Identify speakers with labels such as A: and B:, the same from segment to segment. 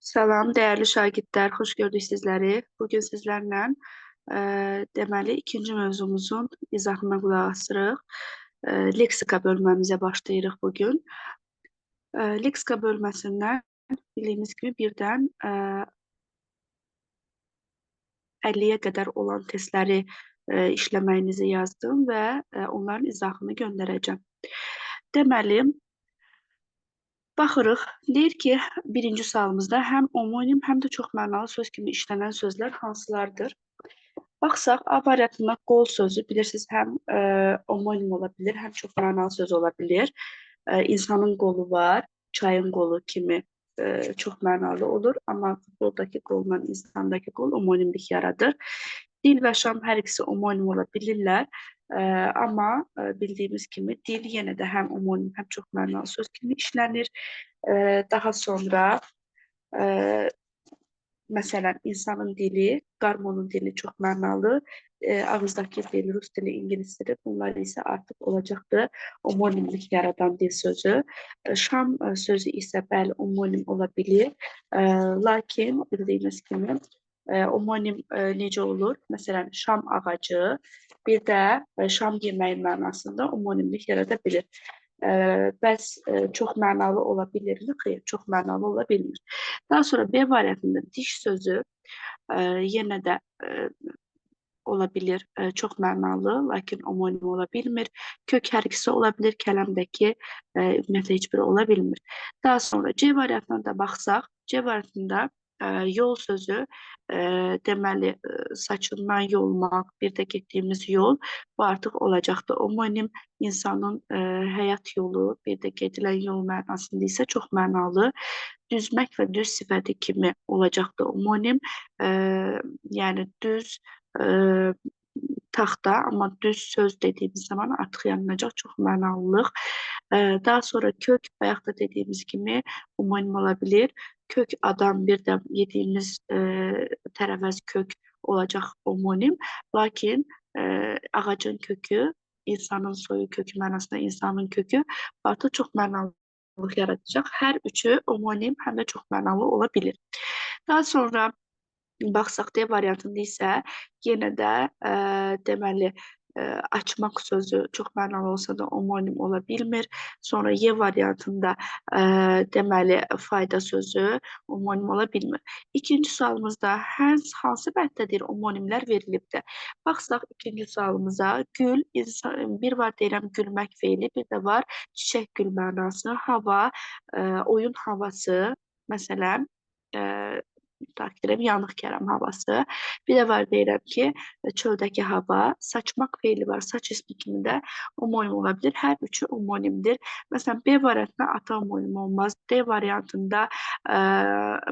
A: Salam, dəyərli şagirdlər, xoş gördük sizləri. Bugün sizlərlə deməli ikinci mövzumuzun izahına qulaq asırıq. Leksika bölməmizə başlayırıq bugün. Leksika bölməsindən bildiyimiz kimi birdən 50-yə qədər olan testləri işləməyinizi yazdım və onların izahını göndərəcəm. Deməli, baxırıq, deyir ki, birinci sualımızda həm omonim, həm də çoxmənalı söz kimi işlənən sözlər hansılardır? Baxsaq, A variantında qol sözü, bilirsiniz, həm omonim ola bilir, həm çoxmənalı söz ola bilir. İnsanın qolu var, çayın qolu kimi çoxmənalı olur, amma futboldakı qolla insandakı qol omonimlik yaradır. Dil və şam hər ikisi omonim ola bilirlər. Amma bildiyimiz kimi dil yenə də həm omonim, həm çoxmənalı söz kimi işlənir. Daha sonra məsələn, insanın dili, qarmonun dili çoxmənalı, ağızdakı dil, rus dili, ingilis dili, bunlar isə artıq olacaqdır omonimlik yaradan dil sözü. Şam sözü isə bəli omonim ola bilir, lakin bildiyimiz kimi omonim necə olur? Məsələn, şam ağacı, bir də şam yeməyi mənasında omonimlik yarada bilir. Bəs çox mənalı ola bilirmi? Xeyr, çox mənalı ola bilmir. Daha sonra B variantında diş sözü yenə də ola bilir, çox mənalı, lakin omonim ola bilmir. Kök hər ikisi ola bilir, kələmdəki ümumiyyətlə heç biri ola bilmir. Daha sonra C variantına da baxsaq, C variantında yol sözü deməli saçından yolmaq, bir də getdiyimiz yol, bu artıq olacaqdır omonim. İnsanın həyat yolu, bir də gedilən yol mənasında isə çox mənalı. Düzmək və düz sifəti kimi olacaqdır omonim. Yəni düz taxta, amma düz söz dediyimiz zaman artıq yanılacaq çox mənalılıq. Daha sonra kök bayaq da dediyimiz kimi omonim ola bilir. Kök adam, bir də yediyimiz tərəvəz kök olacaq omonim. Lakin ağacın kökü, insanın soyu kökü mənasında insanın kökü artıq çox mənalılıq yaradacaq. Hər üçü omonim, həm də çox mənalı ola bilir. Daha sonra baxsaq D variantında isə yenə də deməli açmaq sözü çox mənalı olsa da omonim ola bilmir. Sonra Y variantında deməli fayda sözü omonim ola bilmir. İkinci sualımızda hansı bəndədir omonimlər verilibdir? Baxsaq ikinci sualımıza gül, bir var deyirəm gülmək feili, bir də var çiçək gül mənası, hava, oyun havası, məsələn, takdirəm yanıq kərəm havası. Bir də var deyirəm ki, çöldəki hava, saçmaq feili var, saç ismi kimi də omonim ola bilir. Hər üçü omonimdir. Məsələn, B variantında ata omonim olmaz. D variantında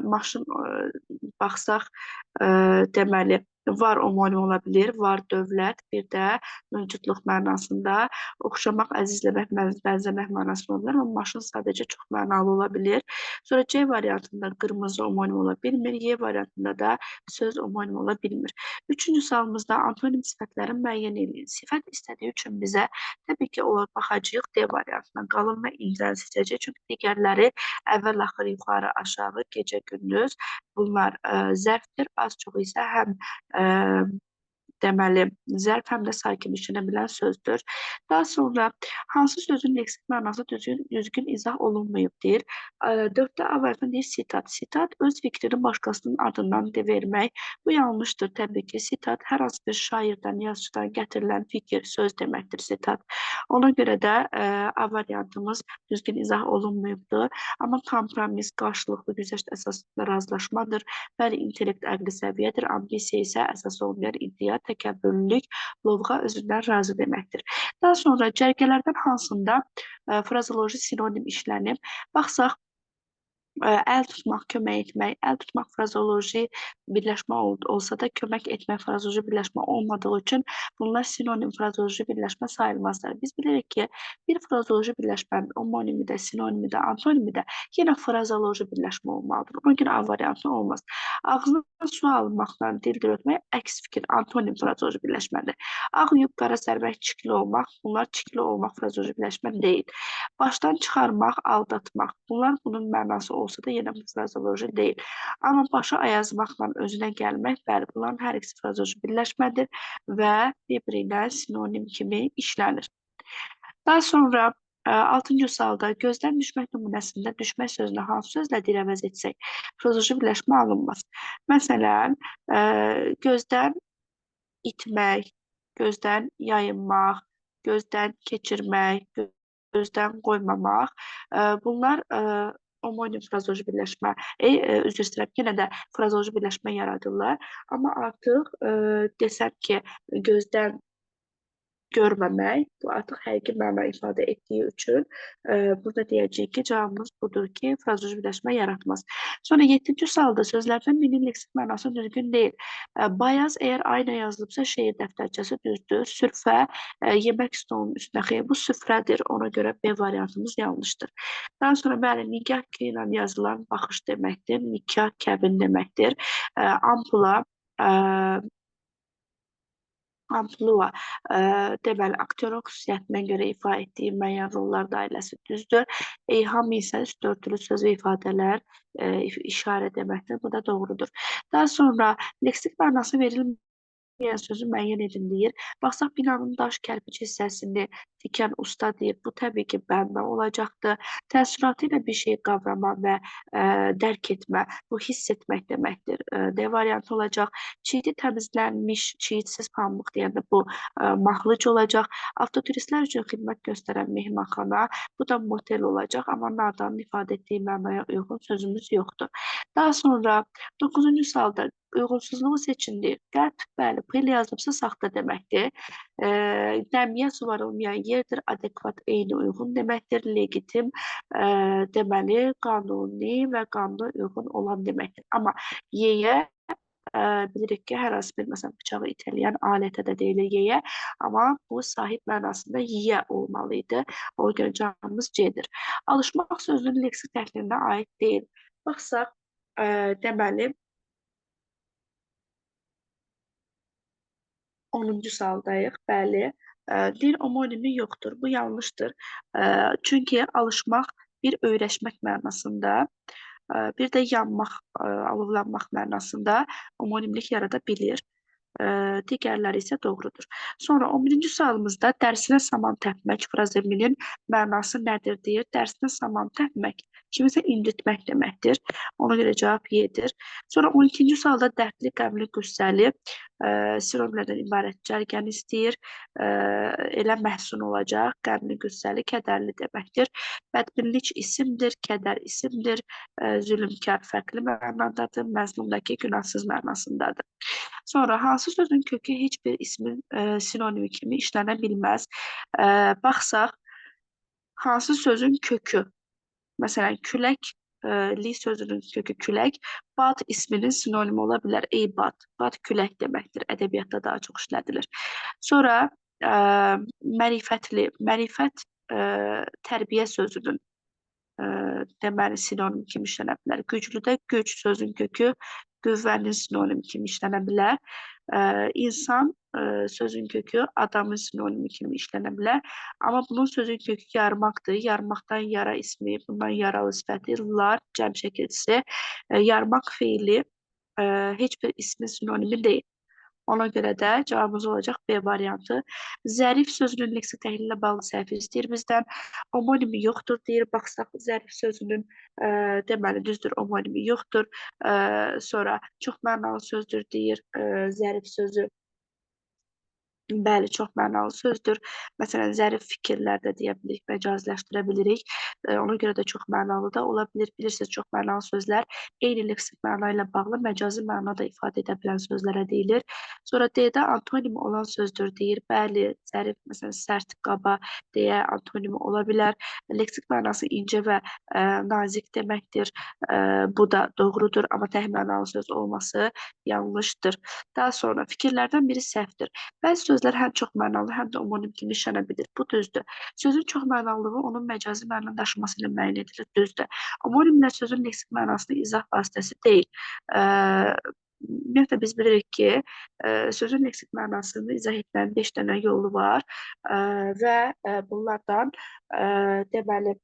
A: maşın baxsaq, deməli, var omonim ola bilir, var dövlət, bir də mövcudluq mənasında, oxşamaq, əzizləmək, bənzəmək mənasında ola bilər, amma maşın sadəcə çox mənalı ola bilir. Sonra C variantında qırmızı omonim ola bilmir, Y variantında da söz omonim ola bilmir. Üçüncü sualımızda antonim sifətlərin müəyyən edin. Sifət istədiyi üçün bizə təbii ki, baxacağıq D variantına, qalın və incəni seçəcək. Çünki digərləri əvvəl, axır, yuxarı, aşağı, gecə, gündüz, bunlar zərfdir. Az çox isə həm deməli, zərf həm də sakin işlənə bilən sözdür. Daha sonra hansı sözün leksik mənası düzgün izah olunmayıb deyir. 4-də A variantında deyir sitat. Sitat öz fikrini başqasının adından vermək. Bu yanlışdır təbii ki. Sitat hər hansı bir şairdən, yazıcıdan gətirilən fikir, söz deməkdir sitat. Ona görə də A variantımız düzgün izah olunmayıbdır. Amma kompromis, qarşılıqlı güzəşt əsasında razılaşmadır. Bəli, intellekt əqli səviyyədir. Ambisiya isə əsas olmayan iddia, təkəbbürlülük, lovğa özündən razı deməkdir. Daha sonra cərgələrdən hansında frazoloji sinonim işlənib? Baxsaq, əl tutmaq, kömək etmək, əl tutmaq frazoloji birləşmə olsa da kömək etmək frazoloji birləşmə olmadığı üçün bunlar sinonim frazoloji birləşmə sayılmazlar. Biz bilirik ki, bir frazoloji birləşmənin omonimi də, sinonimi də, antonimi də yenə frazoloji birləşmə olmalıdır. Ona görə A variantı olmaz. Ağzına su almaqla dildir ötmək əks fikir, antonim frazoloji birləşmədir. Ağ yuyub qara sərmək, çikli olmaq, bunlar çikli olmaq frazoloji birləşmə deyil. Başdan çıxarmaq, aldatmaq, bunlar bunun mənası olsa olsa da yenə frazoloji deyil. Amma başa ayazmaqla özünə gəlmək, bəli, bunların hər ikisi frazoloji birləşmədir və bir-biri ilə sinonim kimi işlənir. Daha sonra 6-cı sualda gözdən düşmək nümunəsində düşmək sözünü hansı sözlə dir əvəz etsək, frazoloji birləşmə alınmaz. Məsələn, gözdən itmək, gözdən yayınmaq, gözdən keçirmək, gözdən qoymamaq. Bunlar homonim frazoloji birləşmə, üzr istəyirəm, yenə də frazoloji birləşmə yaradırlar. Amma artıq desəm ki, gözdən görməmək, bu artıq həqiqi məna ifadə etdiyi üçün burada deyəcəyik ki, cavabımız budur ki, frazoloji birləşmə yaratmaz. Sonra 7-ci sualda sözlərdən birinin leksik mənası düzgün deyil. Bayaz əgər ayna yazılıbsa şeir dəftərçəsi düzdür. Sürfə yemək stolunun üstünə xeyr, bu süfrədir. Ona görə B variantımız yanlışdır. Daha sonra bəli, nigah ilə yazılan baxış deməkdir. Nikah kəbin deməkdir. Ampula Amplua, deməli, aktyorun xüsusiyyətinə görə ifa etdiyi müəyyən rollar dairəsi düzdür. Eyham isə üstü örtülü söz və ifadələr işarə deməkdir. Bu da doğrudur. Daha sonra leksik mənası verilməyən sözü müəyyən edin deyir. Baxsaq, binanın daş kərpic hissəsini tikən usta deyir. Bu təbii ki, bəna olacaqdır. Təəssüratı ilə bir şey qavrama və dərk etmə, bu hiss etmək deməkdir. D variantı olacaq. Çiğdi təmizlənmiş, çiğidsiz pambıq deyəndə bu mahlıc olacaq. Avtoturistlər üçün xidmət göstərən mehmanxana, bu da motel olacaq. Amma nadanın ifadə etdiyi mənaya uyğun sözümüz yoxdur. Daha sonra 9-cu sualda uyğunsuzluğu seçindir. Qəlb, bəli, P ilə yazılıbsa saxta deməkdir. Nəmiyə suvarılmayan yerdir, adekvat, eyni, uyğun deməkdir. Legitim, deməli, qanuni və qanuna uyğun olan deməkdir. Amma yeyə bilirik ki, hər hansı bir məsələn bıçağı itələyən alətə də deyilir yeyə, amma bu sahib mənasında yiyə olmalı idi. Ona görə cavabımız C-dir. Alışmaq sözünün leksik təhlilinə aid deyil. Baxsaq, deməli, 10-cu sualdayıq. Bəli, dil homonimi yoxdur. Bu yanlışdır. Çünki alışmaq bir öyrəşmək mənasında, bir də yanmaq, alovlanmaq mənasında homonimlik yarada bilir. Digərləri isə doğrudur. Sonra 11-ci sualımızda dərsinə saman təpmək frazeminin mənası nədir deyir. Dərsinə saman təpmək kimisə incitmək deməkdir. Ona görə cavab Y-dir. Sonra 12-ci sualda dərdli, qəmli, qüssəli sinonimlərdən ibarət cərgən istəyir. Elə məhsun olacaq. Qəmli, qüssəli, kədərli deməkdir. Bədbinlik isimdir, kədər isimdir. Zülmkar fərqli mənadadır. Məzmundakı günahsız mənasındadır. Sonra hansı sözün kökü heç bir ismin sinonimi kimi işlənə bilməz? Baxsaq, hansı sözün kökü? Məsələn, külək, li sözünün kökü külək, bad isminin sinonimi ola bilər. Ey bad, bad külək deməkdir. Ədəbiyyatda daha çox işlədilir. Sonra mərifətli, mərifət tərbiyə sözünün deməli sinonim kimi işlənə bilər. Güclüdə güc sözün kökü qüvvənin sinonimi kimi işlənə bilər. İnsan sözün kökü adamın sinonimi kimi işlənə bilər. Amma bunun sözün kökü yarmaqdır. Yarmaqdan yara ismi, bundan yaralı sifəti, lar, cəm şəkilçisi. Yarmaq feili heç bir ismin sinonimi deyil. Ona görə də cavabımız olacaq B variantı. Zərif sözünün leksik təhlilə bağlı səhvi istəyir bizdən. Homonimi yoxdur deyir. Baxsaq, zərif sözünün deməli düzdür, homonimi yoxdur. Sonra çox mənalı sözdür deyir. Zərif sözü bəli, çox mənalı sözdür. Məsələn, zərif fikirlər də deyə bilirik, məcazləşdirə bilirik. Ona görə də çox mənalı da ola bilir. Bilirsiniz, çox mənalı sözlər eyni leksik məna ilə bağlı məcazi məna da ifadə edə bilən sözlərə deyilir. Sonra D-də antonimi olan sözdür deyir. Bəli, zərif, məsələn, sərt, qaba deyə antonimi ola bilər. Leksik mənası incə və nazik deməkdir. Bu da doğrudur, amma tək mənalı söz olması yanlışdır. Daha sonra fikirlərdən biri səhvdir. Bəzi sözlər həm çox mənalı, həm də homonim kimi işlənə bilir. Bu düzdür. Sözün çox mənalılığı onun məcazi məna daşıması ilə müəyyən edilir. Düzdür. Homonimlər sözün leksik mənasını izah vasitəsi deyil. Ümumiyyətlə biz bilirik ki, sözün leksik mənasını izah etmənin 5 dənə yolu var və bunlardan deməli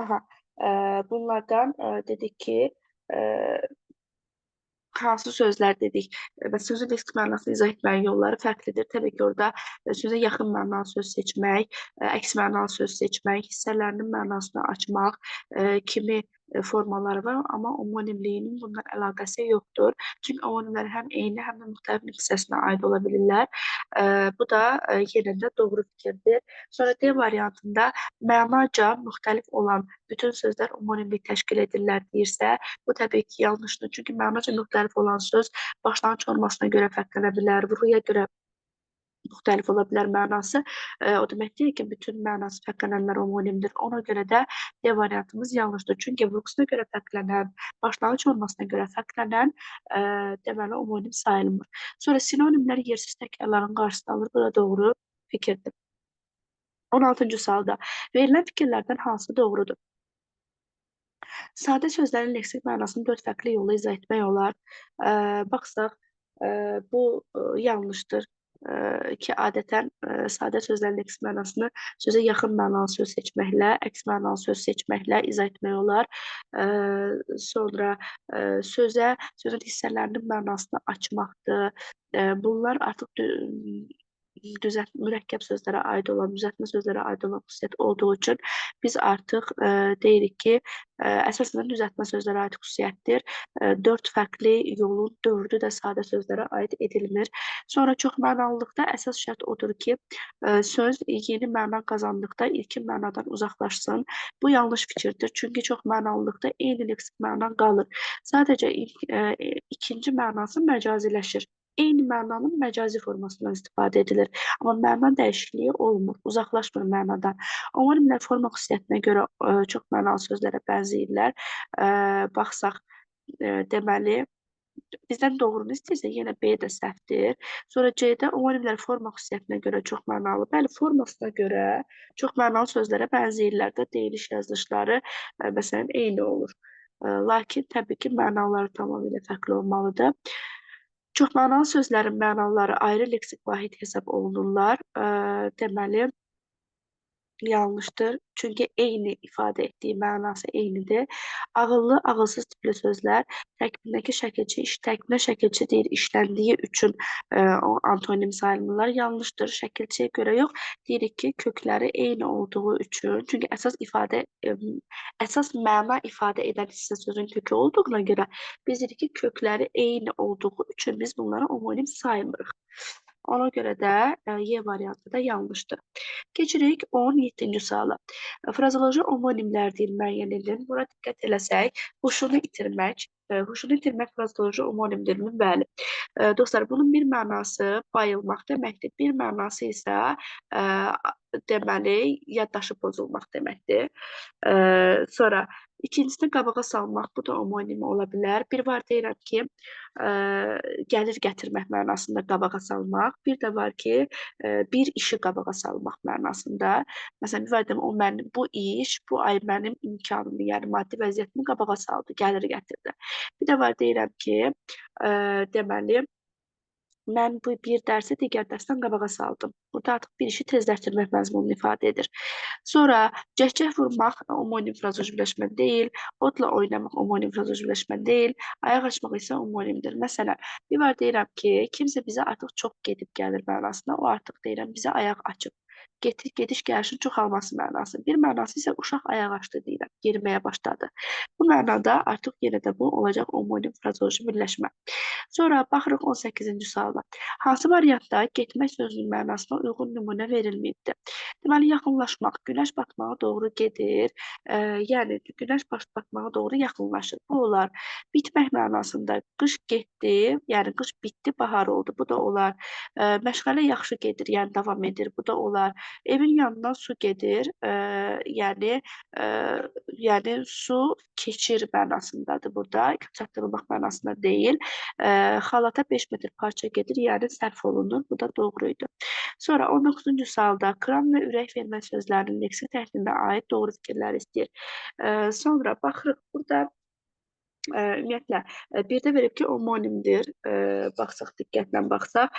A: Aha, bunlardan dedik ki e, hansı sözlər dedik və sözün leksik mənasını izah etməyin yolları fərqlidir. Təbii ki, orada sözə yaxın mənalı söz seçmək, əks mənalı söz seçmək, hissələrinin mənasını açmaq kimi formaları var, amma omonimliyinin bundan əlaqəsi yoxdur. Çünki omonimlər həm eyni, həm də müxtəlif hissəsinə aid ola bilirlər. Bu da yenə də doğru fikirdir. Sonra D variantında mənaca müxtəlif olan bütün sözlər omonimlik təşkil edirlər deyirsə, bu təbii ki, yanlışdır. Çünki mənaca müxtəlif olan söz başlanğıc formasına görə fərqlənə bilər, vurğuya görə müxtəlif ola bilər mənası. O demək deyil ki, bütün mənası fərqlənənlər homonimdir. Ona görə də D variantımız yanlışdır. Çünki vurğusuna görə fərqlənən, başlanğıc formasına görə fərqlənən deməli homonim sayılmır. Sonra sinonimlər yersiz təkrarların qarşısını alır. Bu da doğru fikirdir. 16-cı sualda verilən fikirlərdən hansı doğrudur? Sadə sözlərin leksik mənasını 4 fərqli yolla izah etmək olar. Baxsaq, bu yanlışdır ki, adətən sadə sözlərin leksik mənasını sözə yaxın mənalı söz seçməklə, əks mənalı söz seçməklə izah etmək olar. Sonra sözün hissələrinin mənasını açmaqdır. Bunlar artıq mürəkkəb sözlərə aid olan, düzəltmə sözlərə aid olan xüsusiyyət olduğu üçün biz artıq deyirik ki, əsasən düzəltmə sözlərə aid xüsusiyyətdir. 4 fərqli yolun 4-ü də sadə sözlərə aid edilmir. Sonra çoxmənalılıqda əsas şərt odur ki, söz yeni məna qazandıqda ilkin mənadan uzaqlaşsın. Bu yanlış fikirdir, çünki çoxmənalılıqda eyni leksik məna qalır. Sadəcə ikinci mənası məcaziləşir. Eyni mənanın məcazi formasından istifadə edilir. Amma məna dəyişikliyi olmur, uzaqlaşmır mənadan. Omonimlər forma xüsusiyyətinə görə çox mənalı sözlərə bənzəyirlər. Baxsaq, deməli, bizdən doğrunu istəyirsə, yenə B də səhvdir. Sonra C-də omonimlər forma xüsusiyyətinə görə çox mənalı. Bəli, formasına görə çox mənalı sözlərə bənzəyirlər də, deyiliş yazılışları məsələn eyni olur. Lakin təbii ki, mənaları tamamilə fərqli olmalıdır. Çoxmənalı sözlərin mənaları ayrı leksik vahid hesab olunurlar. Deməli, yanlışdır. Çünki eyni ifadə etdiyi mənası eynidir. Ağıllı, ağılsız tipli sözlər tərkibindəki şəkilçi, tərkibində şəkilçi deyil, işləndiyi üçün o antonim sayılmırlar. Yanlışdır. Şəkilçiyə görə yox. Deyirik ki, kökləri eyni olduğu üçün. Çünki əsas məna ifadə edən hissə sözün kökü olduğuna görə biz deyirik ki, kökləri eyni olduğu üçün biz bunları homonim saymırıq. Ona görə də Y variantı da yanlışdır. Keçirik 17-ci suala. Frazoloji homonimlər deyil, müəyyən edin. Bura diqqət eləsək, huşunu itirmək. Huşunu itirmək frazoloji homonimdirmi? Bəli. Dostlar, bunun bir mənası bayılmaq deməkdir. Bir mənası isə deməli, yaddaşı pozulmaq deməkdir. Sonra ikincisini qabağa salmaq, bu da homonim ola bilər. Bir var deyirəm ki, gəlir gətirmək mənasında qabağa salmaq. Bir də var ki, bir işi qabağa salmaq mənasında. Məsələn, bir var deyirəm, o mənim bu iş, bu ay mənim imkanımı, yəni maddi vəziyyətimi qabağa saldı, gəlir gətirdi. Bir də var deyirəm ki, deməli, mən bu bir dərsi digər dərsdən qabağa saldım. Burada artıq bir işi tezləşdirmək məzmununu ifadə edir. Sonra cəhcəh vurmaq homonim frazoloji birləşmə deyil, odla oynamaq homonim frazoloji birləşmə deyil, ayaq açmaq isə homonimdir. Məsələn, bir var deyirəm ki, kimsə bizə artıq çox gedib gəlir mənasında, o artıq deyirəm bizə ayaq açıb. Gediş gəlişin çoxalması mənası. Bir mənası isə uşaq ayaq açdı deyirəm, yeriməyə başladı. Bu mənada artıq yenə də bu olacaq homonim frazoloji birləşmə. Sonra baxırıq 18-ci suala. Hansı variantda getmək sözünün mənasına uyğun nümunə verilməyibdir? Deməli, yaxınlaşmaq, günəş batmağa doğru gedir. Yəni, günəş batmağa doğru yaxınlaşır. Bu olar. Bitmək mənasında qış getdi, yəni qış bitdi, bahar oldu. Bu da olar. Məşğələ yaxşı gedir, yəni davam edir. Bu da olar. Evin yanından su gedir, yəni su keçir mənasındadır burada. Çatdırılmaq mənasında deyil. Xalata 5 metr parça gedir, yəni sərf olunur. Bu da doğruydu. Sonra 19-cu sualda kram və ürək vermə sözlərinin leksik təhlilinə aid doğru fikirləri istəyir. Sonra baxırıq burada ümumiyyətlə bir də verib ki, homonimdir. Baxsaq, diqqətlə baxsaq.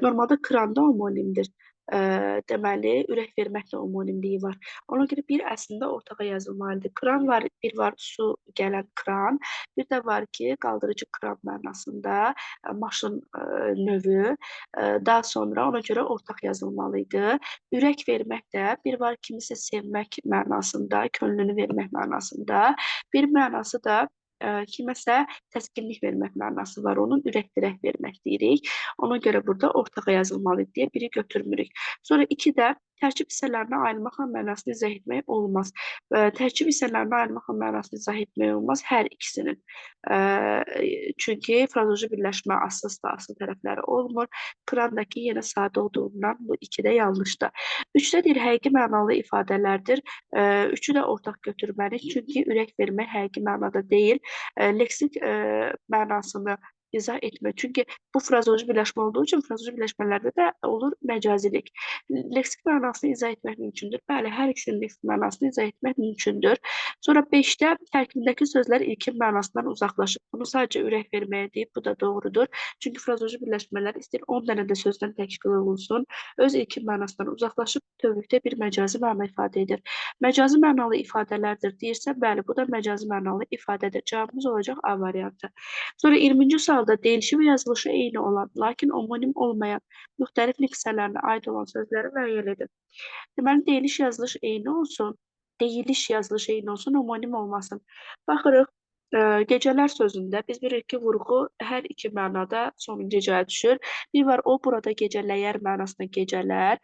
A: Normalda kram da homonimdir. deməli, ürək verməklə homonimliyi var. Ona görə bir əslində ortağa yazılmalıdır. Kran var, bir var su gələn kran, bir də var ki, qaldırıcı kran mənasında maşın növü. Daha sonra ona görə ortaq yazılmalıydı. Ürək vermək də bir var kimisə sevmək mənasında, könlünü vermək mənasında. Bir mənası da kiməsə təskinlik vermək mənası var. Onun ürək-dirək vermək deyirik. Ona görə burada ortağa yazılmalı deyə biri götürmürük. Sonra 2-də tərkib hissələrinə ayrılmaqla mənasını izah etmək olmaz. Tərkib hissələrinə ayrılmaqla mənasını izah etmək olmaz hər ikisinin. Çünki frazeoloji birləşmə asılsız da asıl tərəfləri olmur. Krandakı yenə sadə olduğundan bu 2-də yanlışdır. 3-də deyir, həqiqi mənalı ifadələrdir. 3-ü də ortaq götürməliyik. Çünki ürək vermək həqiqi mənada deyil. Leksik mənasını izah etmə. Çünki bu frazeoloji birləşmə olduğu üçün frazeoloji birləşmələrdə də olur məcazilik. Leksik mənasını izah etmək mümkündür. Bəli, hər ikisinin leksik mənasını izah etmək mümkündür. Sonra 5-də tərkibindəki sözlər ilkin mənasından uzaqlaşır. Bunu sadəcə ürək verməyə deyib, bu da doğrudur. Çünki frazeoloji birləşmələr istəyir 10 dənə də sözdən təşkil olunsun. Öz ilkin mənasından uzaqlaşıb bütövlükdə bir məcazi məna ifadə edir. Məcazi mənalı ifadələrdir deyirsə, bəli, bu da məcazi mənalı ifadədir. Cavabımız olacaq A variantı. Sonra 20-ci sualda deyilişi və yazılışı eyni olan, lakin homonim olmayan müxtəlif hissələrinə aid olan sözləri müəyyən edin. Deməli, deyiliş yazılış eyni olsun, deyiliş yazılış eyni olsun, homonim olmasın. Baxırıq, gecələr sözündə biz bilirik ki, vurğu hər iki mənada sonuncu cəhət düşür. Bir var, o burada gecələyər mənasında gecələr,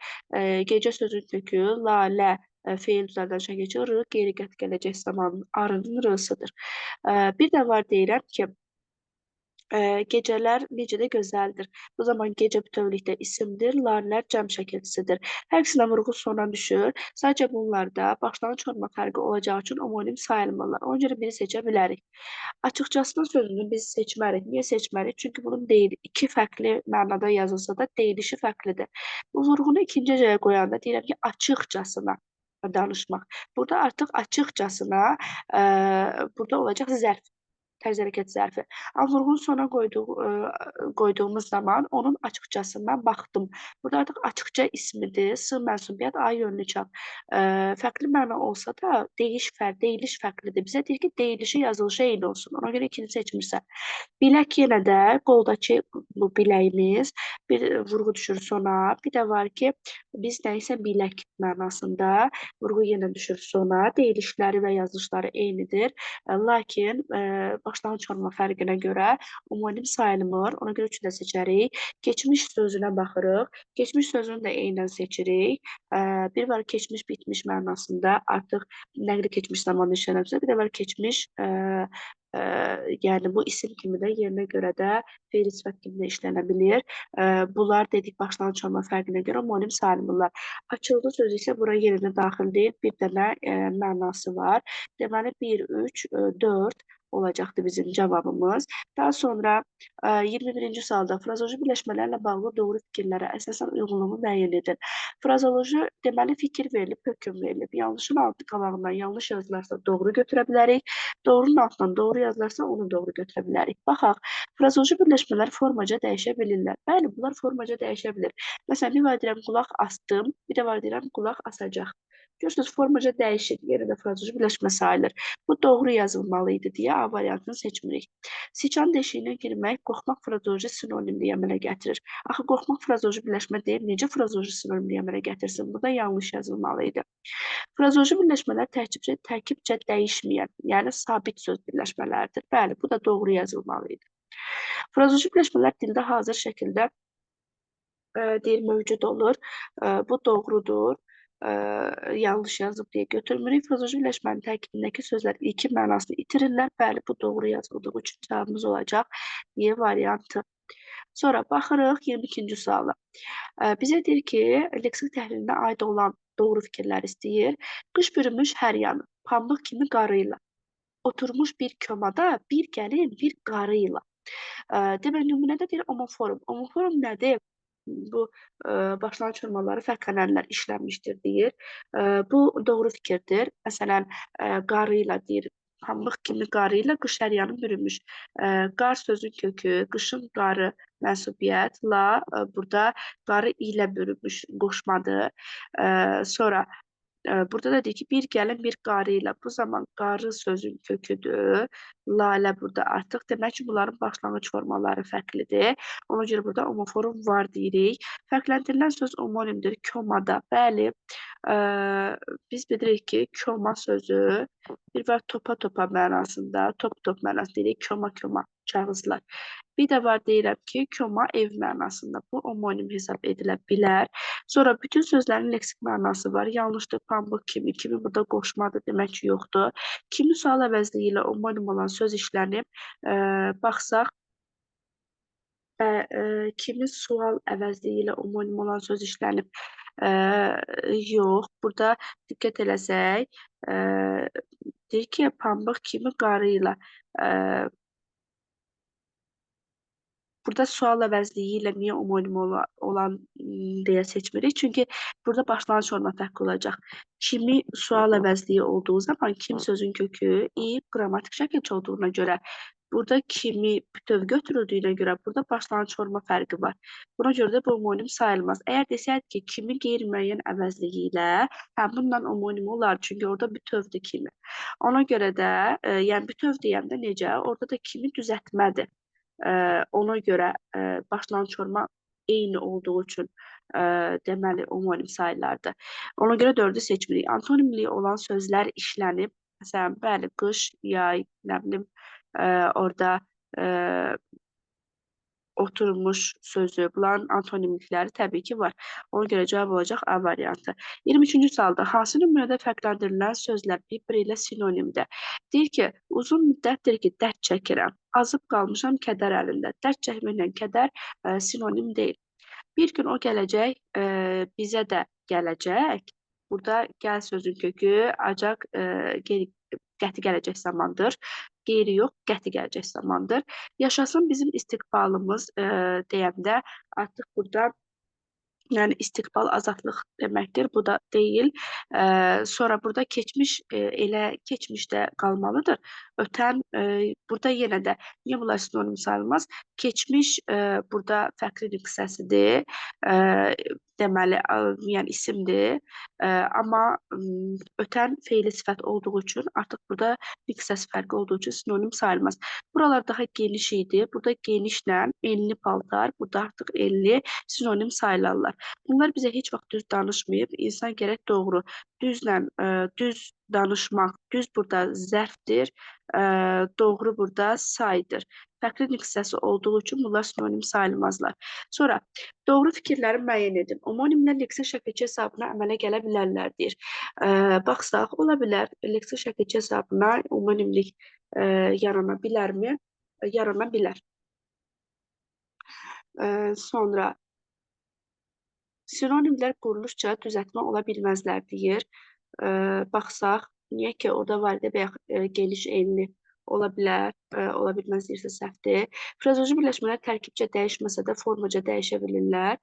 A: gecə sözün kökü, lalə, feil düzəldən şəkil keçir, r, qeyri qət gələcək zamanın arının r'sıdır. Bir də var deyirəm ki, gecələr necə də gözəldir. Bu zaman gecə bütövlükdə isimdir, lalələr cəm şəkilçisidir. Hər ikisindən vurğu sona düşür. Sadəcə bunlarda başlanğıc forma fərqi olacağı üçün homonim sayılmırlar. Ona görə biri seçə bilərik. Açıqcasına sözünü biz seçmərik. Niyə seçmərik? Çünki bunun deyil, iki fərqli mənada yazılsa da deyilişi fərqlidir. Bu vurğunu ikinci cəyə qoyanda deyirəm ki, açıqcasına danışmaq. Burada artıq açıqcasına burada olacaq zərf. Tərz hərəkət zərfi. Amma vurğunu sona qoyduğumuz zaman onun açıqcasından baxdım. Burada artıq açıqca ismidir, s mənsubiyyət, a yönlü çap. Fərqli məna olsa da deyiliş fərqlidir. Bizə deyir ki, deyilişi yazılışı eyni olsun. Ona görə ikinci seçmirsən. Bilək yenə də qoldakı bu biləyimiz bir vurğu düşür sona. Bir də var ki, biz nəyisə bilək mənasında vurğu yenə düşür sona. Deyilişləri və yazılışları eynidir. Lakin başlanğıc forma fərqinə görə homonim sayılmır. Ona görə 3-ü də seçərik. Keçmiş sözünə baxırıq. Keçmiş sözünü də eynən seçirik. Bir var keçmiş bitmiş mənasında artıq nəqli keçmiş zamanı işlənəbsə, bir də var keçmiş yəni bu isim kimi də yerinə görə də feil sifət kimi də işlənə bilir. Bunlar dedik başlanğıc forma fərqinə görə homonim sayılmırlar. Açıldı sözü isə bura yerinə daxil deyil. Bir dənə mənası var. Deməli 1, 3, 4 olacaqdı bizim cavabımız. Daha sonra 21-ci sualda frazeoloji birləşmələrlə bağlı doğru fikirlərə əsasən uyğunluğu müəyyən edin. Frazeoloji deməli fikir verilib, hökm verilib. Yanlışın altı qabağından yanlış yazılarsa doğru götürə bilərik. Doğrunun altından doğru yazılarsa onu doğru götürə bilərik. Baxaq, frazeoloji birləşmələr formaca dəyişə bilirlər. Bəli, bunlar formaca dəyişə bilir. Məsələn, bir var deyirəm qulaq asdım, bir də var deyirəm qulaq asacaq. Görürsünüz, formaca dəyişir, yerə də frazeoloji birləşmə sayılır. Bu doğru yazılmalıydı deyə A variantını seçmirik. Siçan deşiyinə girmək, qorxmaq frazeoloji sinonimliyi əmələ gətirir. Axı, qorxmaq frazeoloji birləşmə deyil, necə frazeoloji sinonimliyi əmələ gətirsin? Burada yanlış yazılmalıydı. Frazeoloji birləşmələr tərkibcə dəyişməyən, yəni sabit söz birləşmələrdir. Bəli, bu da doğru yazılmalıydı. Frazeoloji birləşmələr dildə hazır şəkildə deyir, mövcud olur. Bu doğrudur. Yanlış yazıb deyə götürmürük. Frazeoloji birləşmənin tərkibindəki sözlər ilkin mənasını itirirlər. Bəli, bu doğru yazıldığı üçün cavabımız olacaq Y variantı. Sonra baxırıq 22-ci suala. Bizə deyir ki, leksik təhlilinə aid olan doğru fikirlər istəyir. Qış bürümüş hər yanı, pambıq kimi qarıyla. Oturmuş bir komada bir gəlin bir qarıyla. Demək, nümunədə deyir homoforum. Homoforum nədir? Bu başlanğıc formaları fərqlənənlər işlənmişdir deyir. Bu doğru fikirdir. Məsələn, qarıyla deyir, pambıq kimi qarıyla qış hər yanı bürünmüş. Qar sözün kökü, qışın qarı mənsubiyyət. La burada qarı ilə bürünmüş qoşmadır. Sonra burada da deyir ki, bir gəlin bir qarı ilə. Bu zaman qarı sözün köküdür. Lalə burada artıq. Demək ki, bunların başlanğıc formaları fərqlidir. Ona görə burada homoform var deyirik. Fərqləndirilən söz homonimdir. Komada. Bəli, biz bilirik ki, koma sözü bir var topa-topa mənasında, top-top mənasında deyirik. Koma-koma kağızlar. Bir də var deyirəm ki, koma ev mənasında. Bu homonim hesab edilə bilər. Sonra bütün sözlərin leksik mənası var. Yanlışdır, pambıq kimi. Kimi burada qoşmadır, demək ki, yoxdur. Kimi sual əvəzliyi ilə homonim olan söz işlənib. Baxsaq, kimi sual əvəzliyi ilə homonim olan söz işlənib. Yox. Burada diqqət eləsək, deyir ki, pambıq kimi qarı ilə. Burada sual əvəzliyi ilə niyə homonim olan deyə seçmirik? Çünki burada başlanğıc forma fərqli olacaq. Kimi sual əvəzliyi olduğu zaman kim sözün kökü qrammatik şəkilçi olduğuna görə, burada kimi bütöv götürüldüyünə görə burada başlanğıc forma fərqi var. Buna görə də bu homonim sayılmaz. Əgər desəydik ki, kimi qeyri-müəyyən əvəzliyi ilə, bundan homonim olar, çünki orada bütövdür kimi. Ona görə də, yəni bütöv deyəndə necə? Orada da kimi düzəltmədir. Ona görə başlanğıc forma eyni olduğu üçün deməli homonim sayılardır. Ona görə 4-ü seçmirik. Antonimliyi olan sözlər işlənib. Məsələn, bəli, qış, yay, nə bilim, orada oturmuş sözü, bunların antonimlikləri təbii ki var. Ona görə cavab olacaq A variantı. 23-cü sualda hansı nümunədə fərqləndirilən sözlər bir-biri ilə sinonimdir? Deyir ki, uzun müddətdir ki, dərd çəkirəm. Azıb qalmışam kədər əlində. Dərd çəkməklə kədər sinonim deyil. Bir gün o gələcək, bizə də gələcək. Burada gəl sözün kökü acaq qəti gələcək zamandır. Qeyri yox, qəti gələcək zamandır. Yaşasın bizim istiqbalımız deyəndə artıq burada yəni istiqbal azadlıq deməkdir. Bu da deyil. Sonra burada keçmiş elə keçmişdə qalmalıdır. Ötən burada yenə də niyə bunlar sinonim sayılmaz? Keçmiş burada fərqli nüqsəsidir. Deməli, yəni isimdir. Amma ötən feili sifət olduğu üçün artıq burada nüqsəsi fərqi olduğu üçün sinonim sayılmaz. Buralar daha geniş idi. Burada genişlə enli paltar, burada artıq enli sinonim sayılarlar. Bunlar bizə heç vaxt düz danışmayıb. İnsan gərək doğru, düzlə düz danışmaq, düz burada zərfdir, doğru burada saydır. Fərqli nüqsəsi olduğu üçün bunlar sinonim sayılmazlar. Sonra, doğru fikirləri müəyyən edin. Homonimlər leksik şəkilçi hesabına əmələ gələ bilərlər, deyir. Baxsaq, ola bilər, leksik şəkilçi hesabına homonimlik yarana bilərmi? Yarana bilər. Sonra, sinonimlər quruluşca düzəltmə ola bilməzlər, deyir. Baxsaq, niyə ki, orada var idi, bəyək geniş enli ola bilər, ola bilməz deyirsə səhvdir. Frazeoloji birləşmələr tərkibcə dəyişməsə də formaca dəyişə bilirlər.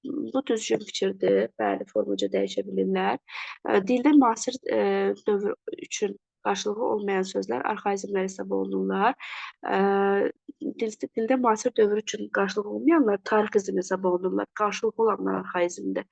A: Bu düzgün fikirdir, bəli, formaca dəyişə bilirlər. Dildə müasir dövr üçün qarşılığı olmayan sözlər arxaizmlər hesab olunurlar. Dildə müasir dövr üçün qarşılığı olmayanlar tarixizm hesab olunurlar. Qarşılığı olanlar arxaizmdir.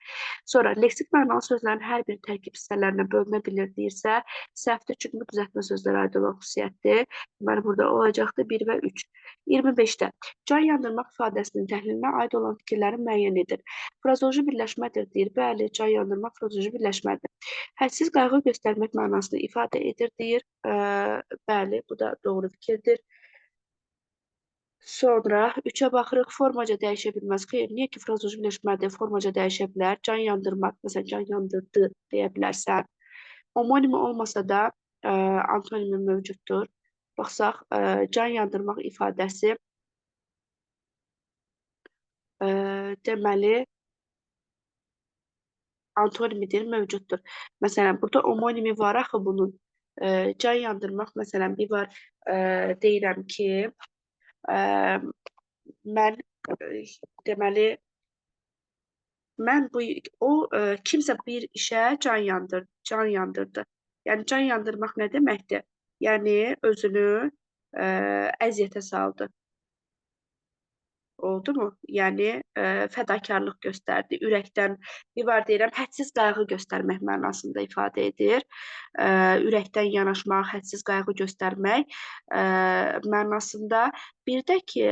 A: Sonra, leksik mənalı sözlərin hər bir tərkib hissələrinə bölünə bilir deyirsə, səhvdir, çünki bu düzəltmə sözlərə aid olan xüsusiyyətdir. Deməli, burada olacaqdır 1 və 3. 25-də can yandırmaq ifadəsinin təhlilinə aid olan fikirləri müəyyən edir. Frazeoloji birləşmədir, deyir. Bəli, can yandırmaq frazeoloji birləşmədir. Hədsiz qayğı göstərmək mənasını ifadə edir, deyir. Bəli, bu da doğru fikirdir. Sonra 3-ə baxırıq, formaca dəyişə bilməz. Xeyr, niyə ki, frazeoloji birləşmədir, formaca dəyişə bilər. Can yandırmaq, məsələn, can yandırdı deyə bilərsən. Homonimi olmasa da antonimi mövcuddur. Baxsaq, can yandırmaq ifadəsi deməli antonimidir, mövcuddur. Məsələn, burada homonimi var axı bunun. Can yandırmaq, məsələn, bir var deyirəm ki, mən deməli kimsə bir işə can yandırdı. Yəni can yandırmaq nə deməkdir? Yəni özünü əziyyətə saldı. Oldu mu? Yəni fədakarlıq göstərdi. Ürəkdən bir var deyirəm, hədsiz qayğı göstərmək mənasında ifadə edir. E, ürəkdən yanaşmaq, hədsiz qayğı göstərmək mənasında. Bir də ki,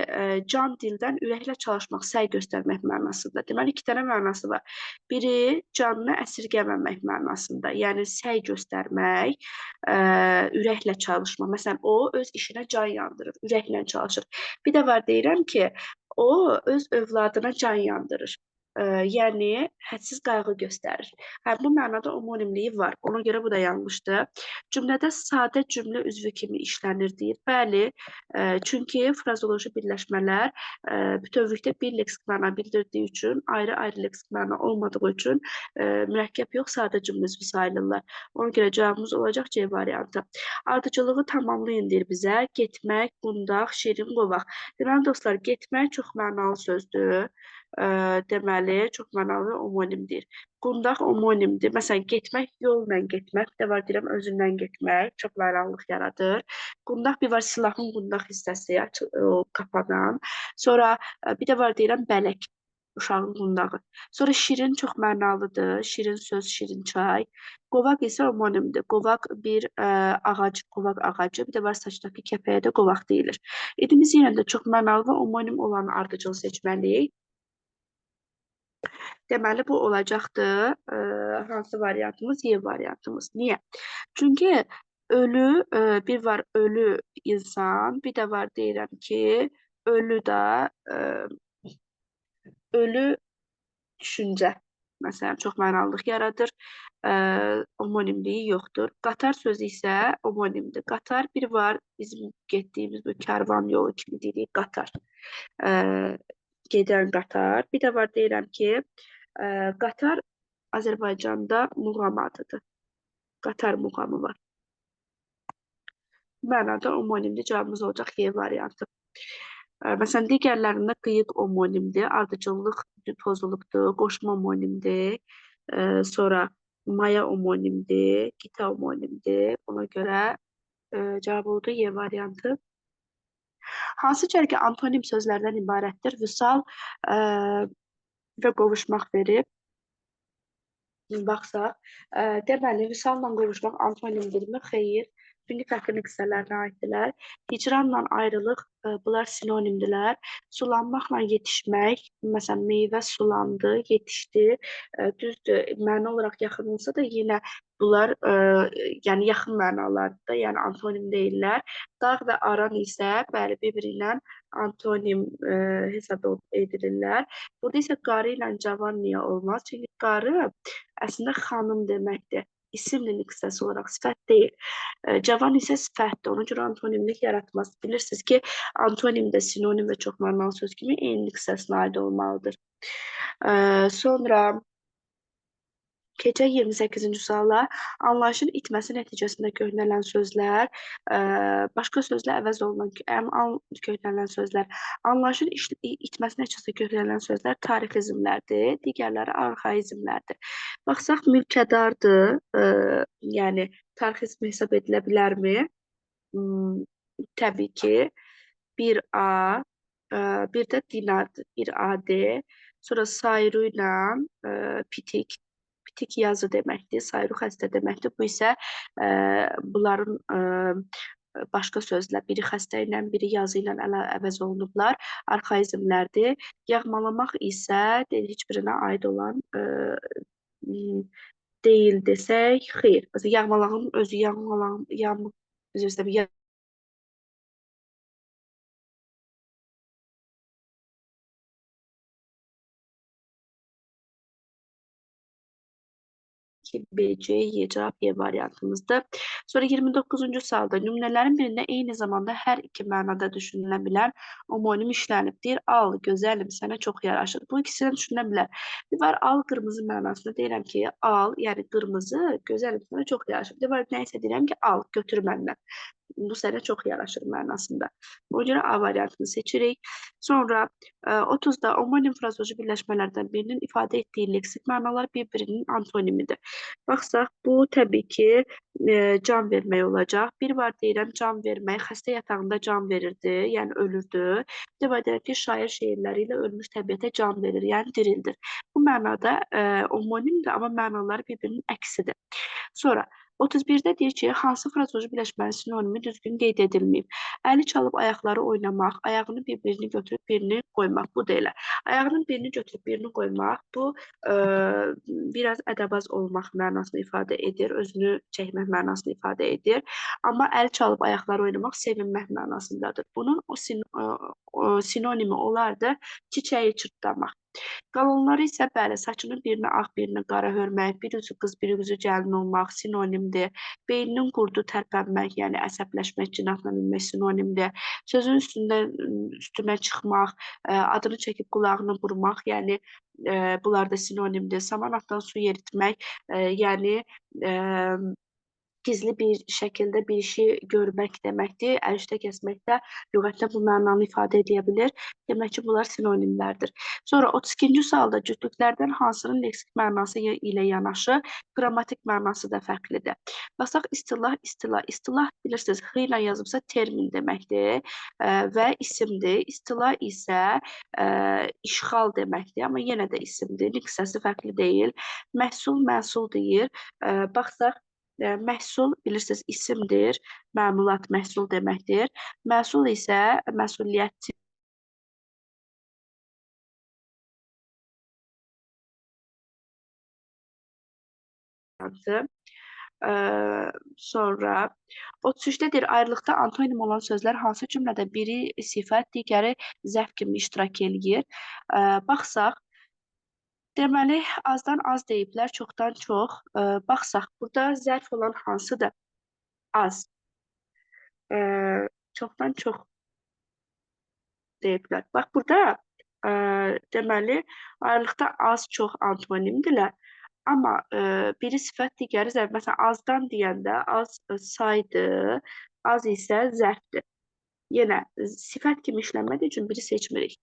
A: can dildən ürəklə çalışmaq, səy göstərmək mənasında. Deməli, iki dənə mənası var. Biri canını əsirgəməmək mənasında. Yəni səy göstərmək, ürəklə çalışmaq. Məsələn, o öz işinə can yandırır, ürəklə çalışır. Bir də var deyirəm ki, o öz övladına can yandırır. Yəni hədsiz qayğı göstərir. Hə, bu mənada omonimliyi var. Ona görə bu da yanlışdır. Cümlədə sadə cümlə üzvü kimi işlənir deyir. Bəli, çünki frazoloji birləşmələr bütövlükdə bir leksik məna bildirdiyi üçün, ayrı-ayrı leksik məna olmadığı üçün mürəkkəb yox, sadə cümlə üzvü sayılırlar. Ona görə cavabımız olacaq C variantı. Ardıcılığı tamamlayın deyir bizə. Getmək, qundaq, şirin, qovaq. Deməli dostlar, getmək çox mənalı sözdür. Deməli, çox mənalı omonimdir. Qundaq omonimdir. Məsələn, getmək yolla getmək. Bir də var deyirəm, özündən getmək. Çox mənalılıq yaradır. Qundaq bir var silahın qundaq hissəsi kapanan. Sonra bir də var deyirəm, bələk. Uşağın qundağı. Sonra şirin çox mənalıdır. Şirin söz, şirin çay. Qovaq isə omonimdir. Qovaq bir ağac, qovaq ağacı. Bir də var saçdakı kəpəyə də qovaq deyilir. İdimiz yenə də çox mənalı və omonim olan ardıcıl seçməliyik. Deməli, bu olacaqdır. Hansı variantımız? Y variantımız. Niyə? Çünki ölü, bir var ölü insan, bir də var deyirəm ki, ölü da ölü düşüncə. Məsələn, çox mənalılıq yaradır. Omonimliyi yoxdur. Qatar sözü isə omonimdir. Qatar bir var bizim getdiyimiz bu karvan yolu kimi deyirik qatar. Gedən qatar. Bir də var deyirəm ki, qatar Azərbaycanda muğam adıdır. Qatar muğamı var. Mənada omonimdir. Cavabımız olacaq Y variantı. Məsələn, digərlərində qıyıq omonimdir, ardıcıllıq pozulubdur, qoşma omonimdir, sonra maya omonimdir, gita omonimdir. Ona görə cavab oldu Y variantı. Hansı cərgə antonim sözlərdən ibarətdir? Vüsal və qovuşmaq verib. Baxsaq, deməli, vüsalla qovuşmaq antonimdirmi? Xeyr. Çünki fərqli qissələrinə aiddirlər. Hicranla ayrılıq, bunlar sinonimdirlər. Sulanmaqla yetişmək, məsələn, meyvə sulandı, yetişdi. Düzdür, məna olaraq yaxın olsa da yenə bunlar yəni yaxın mənalardır, yəni antonim deyirlər. Dağ və aran isə bəli, bir-biri ilə antonim hesab edilirlər. Burada isə qarı ilə cavan niyə olmaz? Çünki qarı əslində xanım deməkdir. İsimlinin qısası olaraq sifət deyil. Cavan isə sifətdir. Ona görə antonimlik yaratmaz. Bilirsiniz ki, antonim də sinonim və çox mənalı söz kimi eyni qısasına aid olmalıdır. Sonra keçək 28-ci suala. Anlayışın itməsi nəticəsində köhnələn sözlər, başqa sözlə əvəz olunan köhnələn sözlər. Anlayışın itməsi nəticəsində köhnələn sözlər tarixizmlərdir, digərləri arxaizmlərdir. Baxsaq, mülkədardır, yəni tarixizm hesab edilə bilərmi? Təbii ki, bir A, bir də dinardır, bir AD, sonra sayru ilə pitik. Pitik yazı deməkdir, sayru xəstə deməkdir. Bu isə bunların başqa sözlə, biri xəstə ilə, biri yazı ilə əvəz olunublar. Arxaizmlərdir. Yağmalamaq isə heç birinə aid olan deyil desək, xeyr. Yağmalağın özü B, C, Y cavab Y variantımızdır. Sonra 29-cu sualda nümunələrin birində eyni zamanda hər iki mənada düşünülə bilən omonim işlənibdir. Al, gözəlim, sənə çox yaraşır. Bu ikisindən düşünülə bilər. Bir var, al qırmızı mənasında deyirəm ki, al, yəni qırmızı, gözəlim, sənə çox yaraşır. Bir var, nə isə deyirəm ki, al, götür məndən. Bu sənə çox yaraşır mənasında. Ona görə A variantını seçirik. Sonra 30-da omonim frazoji birləşmələrdən birinin ifadə etdiyi leksik mənalar bir-birinin antonimidir. Baxsaq, bu təbii ki, can vermək olacaq. Bir var deyirəm, can vermək, xəstə yatağında can verirdi, yəni ölürdü. Bir də var deyirəm ki, şair şeirləri ilə ölmüş təbiətə can verir, yəni dirildir. Bu mənada omonimdir, amma mənaları bir-birinin əksidir. Sonra 31-də deyir ki, hansı frazoji birləşmənin sinonimi düzgün qeyd edilməyib? Əli çalıb ayaqları oynamaq, ayağını bir-birini götürüb birini qoymaq. Bu da elə. Ayağının birini götürüb birini qoymaq, bu biraz ədəbaz olmaq mənasını ifadə edir, özünü çəkmək mənasını ifadə edir. Amma əli çalıb ayaqları oynamaq sevinmək mənasındadır. Bunun o sinonimi olardı çiçəyi çırtlamaq. Qalanları isə bəli, saçının birini ağ, birini qara hörmək, bir üzü qız, bir üzü gəlin olmaq sinonimdir. Beyninin qurdu tərpənmək, yəni əsəbləşmək, cinatla bilmək sinonimdir. Sözün üstünə çıxmaq, adını çəkib qulağını vurmaq, yəni bunlar da sinonimdir. Saman atdan su yeritmək, yəni gizli bir şəkildə bir işi görmək deməkdir. Əlüstə kəsmək də lüğətdə bu mənanı ifadə edə bilir. Demək ki, bunlar sinonimlərdir. Sonra 32-ci sualda cütlüklərdən hansının leksik mənası ilə yanaşı qrammatik mənası da fərqlidir. Baxsaq, istilah, istilah. İstilah bilirsiniz, x ilə yazıbsa termin deməkdir və isimdir. İstilah isə işğal deməkdir, amma yenə də isimdir. Qısası fərqli deyil. Məhsul, məhsul deyir. Baxsaq, məhsul bilirsiniz isimdir, məmulat məhsul deməkdir. Məhsul isə məsuliyyət sonra 33-dədir ayrılıqda antonim olan sözlər hansı cümlədə biri sifət, digəri zərf kimi iştirak eləyir. Baxsaq, deməli, azdan az deyiblər, çoxdan çox. Baxsaq, burada zərf olan hansıdır? Az. Çoxdan çox deyiblər. Bax, burada deməli, ayrılıqda az, çox antonimdirlər. Amma biri sifət, digəri zərf. Məsələn, azdan deyəndə az saydır, az isə zərfdir. Yenə, sifət kimi işlənmədiyi üçün biri seçmirik.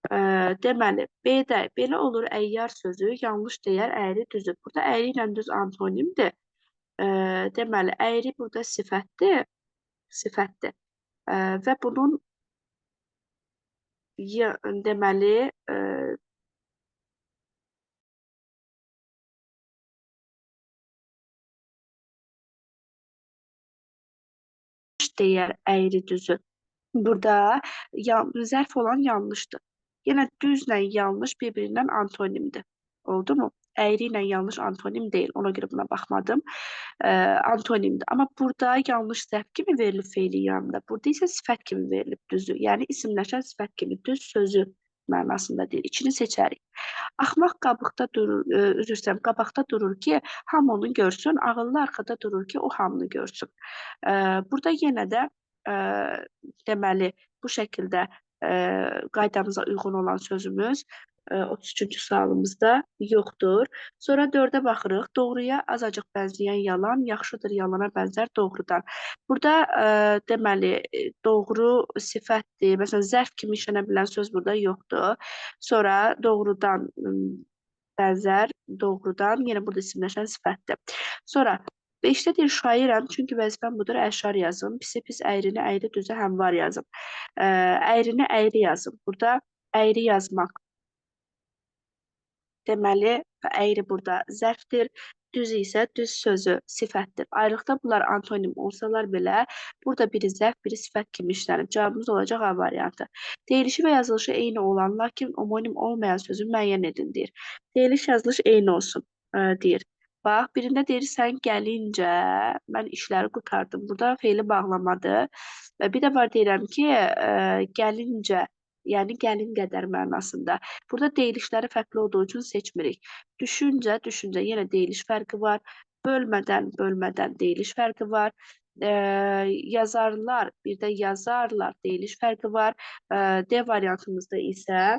A: Deməli, B-də belə olur əyyar sözü yanlış deyər, əyri düzü. Burada əyri ilə düz antonimdir. Deməli, əyri burada sifətdir. Və bunun deməli deyər, əyri düzü. Burada zərf olan yanlışdır. Yenə düzlə yanlış bir-birindən antonimdir. Oldu mu? Əyri ilə yanlış antonim deyil. Ona görə buna baxmadım. Antonimdir. Amma burada yanlış zərf kimi verilib feili yanında. Burada isə sifət kimi verilib düzü. Yəni isimləşən sifət kimi düz sözü mənasında deyil. İkini seçərik. Axmaq qabaqda durur ki, hamı onu görsün. Ağıllı arxada durur ki, o hamını görsün. Burada yenə də deməli, bu şəkildə qaydamıza uyğun olan sözümüz 33-cü sualımızda yoxdur. Sonra 4-ə baxırıq. Doğruya azacıq bənzəyən yalan yaxşıdır yalana bənzər doğrudan. Burada deməli, doğru sifətdir. Məsələn, zərf kimi işlənə bilən söz burada yoxdur. Sonra doğrudan bənzər doğrudan, yenə burada isimləşən sifətdir. Sonra 5-də deyir şairəm, çünki vəzifəm budur, əşar yazım. Pisi pis əyrini, əyri düzə həmvar yazım. Əyrini əyri yazım. Burada əyri yazmaq. Deməli, əyri burada zərfdir. Düz isə düz sözü sifətdir. Ayrılıqda bunlar antonim olsalar belə, burada biri zərf, biri sifət kimi işlənib. Cavabımız olacaq A variantı. Deyilişi və yazılışı eyni olan, lakin homonim olmayan sözü müəyyən edin, deyir. Deyiliş, yazılış eyni olsun, deyir. Bax, birində deyir, sən gəlincə, mən işləri qutardım. Burada feili bağlamadır. Və bir də var deyirəm ki, gəlincə, yəni gəlin qədər mənasında. Burada deyilişləri fərqli olduğu üçün seçmirik. Düşüncə, yenə deyiliş fərqi var. Bölmədən deyiliş fərqi var. Yazarlar, bir də yazarlar deyiliş fərqi var. D variantımızda isə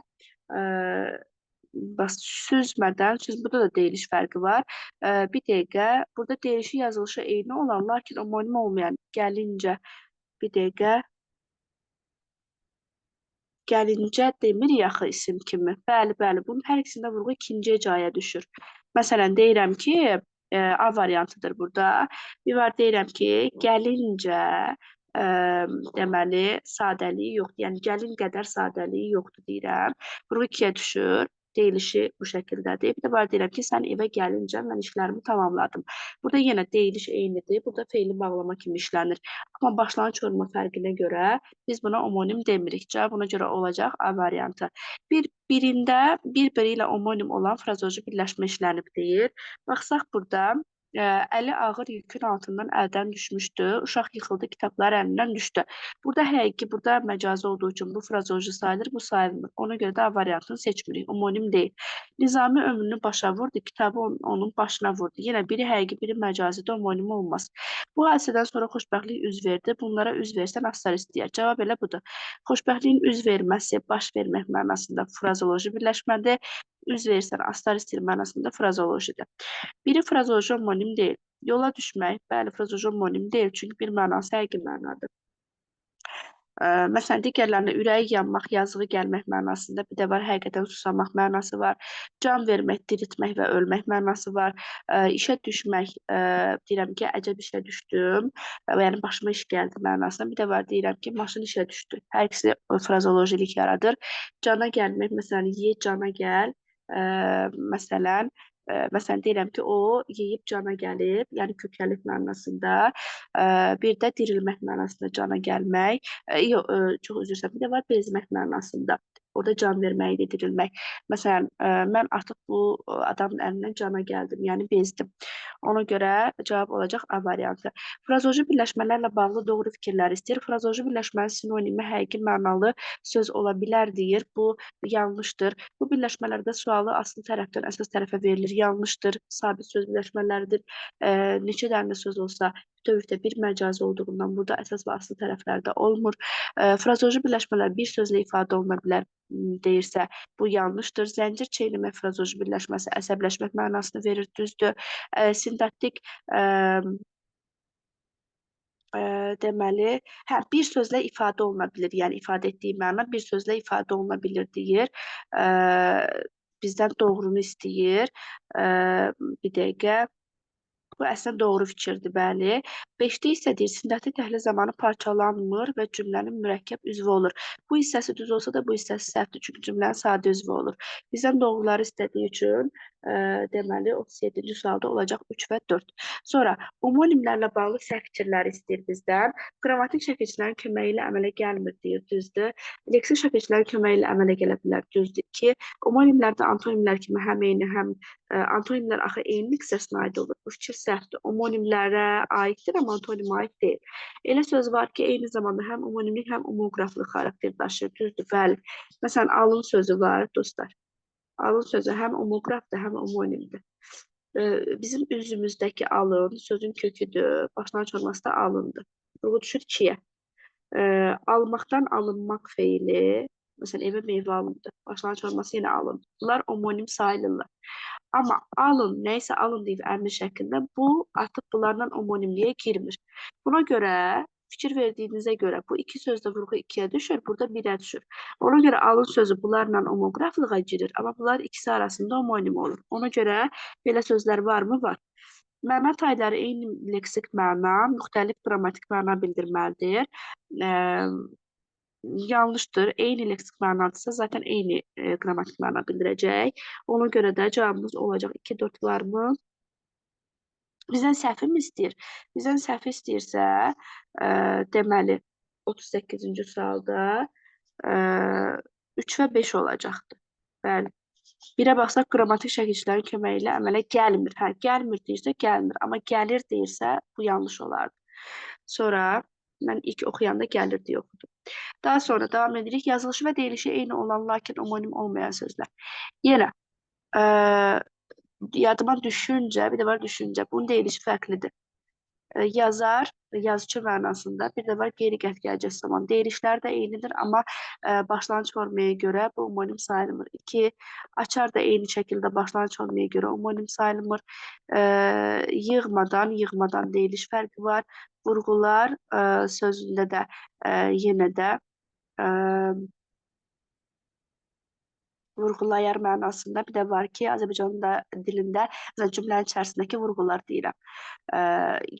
A: Bas burada da deyiliş fərqi var. Bir dəqiqə, burada deyilişi yazılışı eyni olan, lakin omonim olmayan gəlincə, bir dəqiqə, gəlincə demir yaxı isim kimi. Bəli, bəli, bunun hər ikisində vurğu ikinci hecaya düşür. Məsələn, deyirəm ki, A variantıdır burada. Bir var deyirəm ki, gəlincə, deməli, sadəliyi yoxdur. Yəni, gəlin qədər sadəliyi yoxdur deyirəm. Vurğu ikiyə düşür. Deyilişi bu şəkildədir. Bir də var deyirəm ki, sən evə gəlincə mən işlərimi tamamladım. Burada yenə deyiliş eynidir. Burada feili bağlama kimi işlənir. Amma başlanğıc forma fərqinə görə biz buna omonim demirik. Cavab buna görə olacaq A variantı. Birində bir-biri ilə omonim olan frazoji birləşmə işlənib deyir. Baxsaq burada əli ağır yükün altından əldən düşmüşdü. Uşaq yıxıldı, kitablar əlindən düşdü. Burada həqiqi, burada məcazi olduğu üçün bu frazoji sayılır, bu sayılmır. Ona görə də A variantını seçmirik. Omonim deyil. Nizami ömrünü başa vurdu, kitabı onun başına vurdu. Yenə biri həqiqi, biri məcazidə omonim olmaz. Bu hadisədən sonra xoşbəxtlik üz verdi. Bunlara üz versən astar istəyər. Cavab elə budur. Xoşbəxtliyin üz verməsi, baş vermək mənasında frazoloji birləşmədir. Üz versən astar istəyir mənasında frazolojidir. Biri frazoloji omonim deyil. Yola düşmək, bəli, frazoloji omonim deyil, çünki bir mənası həqiqi mənadır. Məsələn, digərlərinə ürəyi yanmaq, yazığı gəlmək mənasında, bir də var, həqiqətən susamaq mənası var. Can vermək, diriltmək və ölmək mənası var. İşə düşmək, deyirəm ki, əcəb işə düşdüm, yəni başıma iş gəldi mənasında. Bir də var, deyirəm ki, maşın işə düşdü. Hər ikisi frazolojilik yaradır. Cana gəlmək, məsələn, ye, cana gəl, məsələn, deyirəm ki, o yeyib cana gəlib, yəni kökəlib mənasında. Bir də dirilmək mənasında cana gəlmək. Yox, çox üzr istəyirəm. Bir də var bezmək mənasında. Orada can vermək, dirilmək. Məsələn, mən artıq bu adamın əlindən cana gəldim, yəni bezdim. Ona görə cavab olacaq A variantı. Frazoloji birləşmələrlə bağlı doğru fikirlər istəyir. Frazoloji birləşmənin sinonimi həqiqi mənalı söz ola bilər deyir. Bu yanlışdır. Bu birləşmələrdə sualı aslı tərəfdən əsas tərəfə verilir. Yanlışdır. Sabit söz birləşmələridir. Neçə dənə söz olsa bütövlükdə bir məcazi olduğundan burada əsas və aslı tərəflərdə olmur. Frazoloji birləşmələr bir sözlə ifadə oluna bilər deyirsə, bu yanlışdır. Zəncir çeynəmə frazoloji birləşməsi əsəbləşmək mənasını verir, düzdür. Sintaktik deməli, bir sözlə ifadə oluna bilir. Yəni, ifadə etdiyi məna bir sözlə ifadə oluna bilir deyir. Bizdən doğrunu istəyir. Bir dəqiqə. Bu əslində doğru fikirdir, bəli. 5-də isə deyir, sintaktik təhlil zamanı parçalanmır və cümlənin mürəkkəb üzvü olur. Bu hissəsi düz olsa da bu hissəsi səhvdir, çünki cümlənin sadə üzvü olur. Bizdən doğruları istədiyi üçün deməli 37-ci sualda olacaq 3 və 4. Sonra omonimlərlə bağlı səhv fikirləri istəyir bizdən. Qrammatik şəkilçilərin köməyi ilə əmələ gəlmir deyir, düzdür. Leksik şəkilçilərin köməyi ilə əmələ gələ bilər, düzdür ki, omonimlərdə antonimlər kimi həm eyni, həm antonimlər axı eynilik hissəsinə aid olur. Bu fikir səhvdir. Omonimlərə aiddir, amma antonimə aid deyil. Elə söz var ki, eyni zamanda həm omonimlik, həm omoqraflıq xarakter daşıyır, düzdür, bəli. Məsələn, alın sözü var, dostlar. Alın sözü həm omoqrafdır, həm omonimdir. Bizim üzümüzdəki alın sözün köküdür, başlanğıc forması da alındır. Bu düşür ikiyə. Almaqdan alınmaq feili, məsələn, evə meyvə alındı, başlanğıc forması yenə alındı. Bunlar omonim sayılırlar. Amma alın, nəysə alın deyib əmr şəklində, bu artıq bunlardan omonimliyə girmir. Buna görə, fikir verdiyinizə görə bu iki sözdə vurğu ikiyə düşür, burada birə düşür. Ona görə alın sözü bunlarla omoqraflığa girir, amma bunlar ikisi arasında omonim olur. Ona görə belə sözlər varmı? Var. Məna tayları eyni leksik məna, müxtəlif qrammatik məna bildirməlidir. Yanlışdır. Eyni leksik mənadırsa zaten eyni qrammatik məna bildirəcək. Ona görə də cavabımız olacaq 2-4 varmı? Bizdən səhvi mi istəyir? Bizdən səhvi istəyirsə, deməli 38-ci sualda 3 və 5 olacaqdır. Bəli. Birə baxsaq, qrammatik şəkilçilərin köməyi ilə əmələ gəlmir. Hə, gəlmir deyirsə, gəlmir. Amma gəlir deyirsə, bu yanlış olardı. Sonra mən ilk oxuyanda gəlir deyə oxudum. Daha sonra davam edirik. Yazılışı və deyilişi eyni olan, lakin omonim olmayan sözlər. Yenə, yadıma düşüncə, bir də var düşüncə. Bunun deyilişi fərqlidir. yazar, yazıcı mənasında, bir də var qeyri-qəti zaman. Deyilişlər də eynidir, amma başlanğıc formaya görə bu homonim sayılmır. 2. Açar da eyni şəkildə başlanğıc formaya görə homonim sayılmır. Yığmadan deyiliş fərqi var. Vurğular sözündə də yenə də vurğulayar mənasında, bir də var ki, Azərbaycan dilində cümlənin içərisindəki vurğular deyirəm.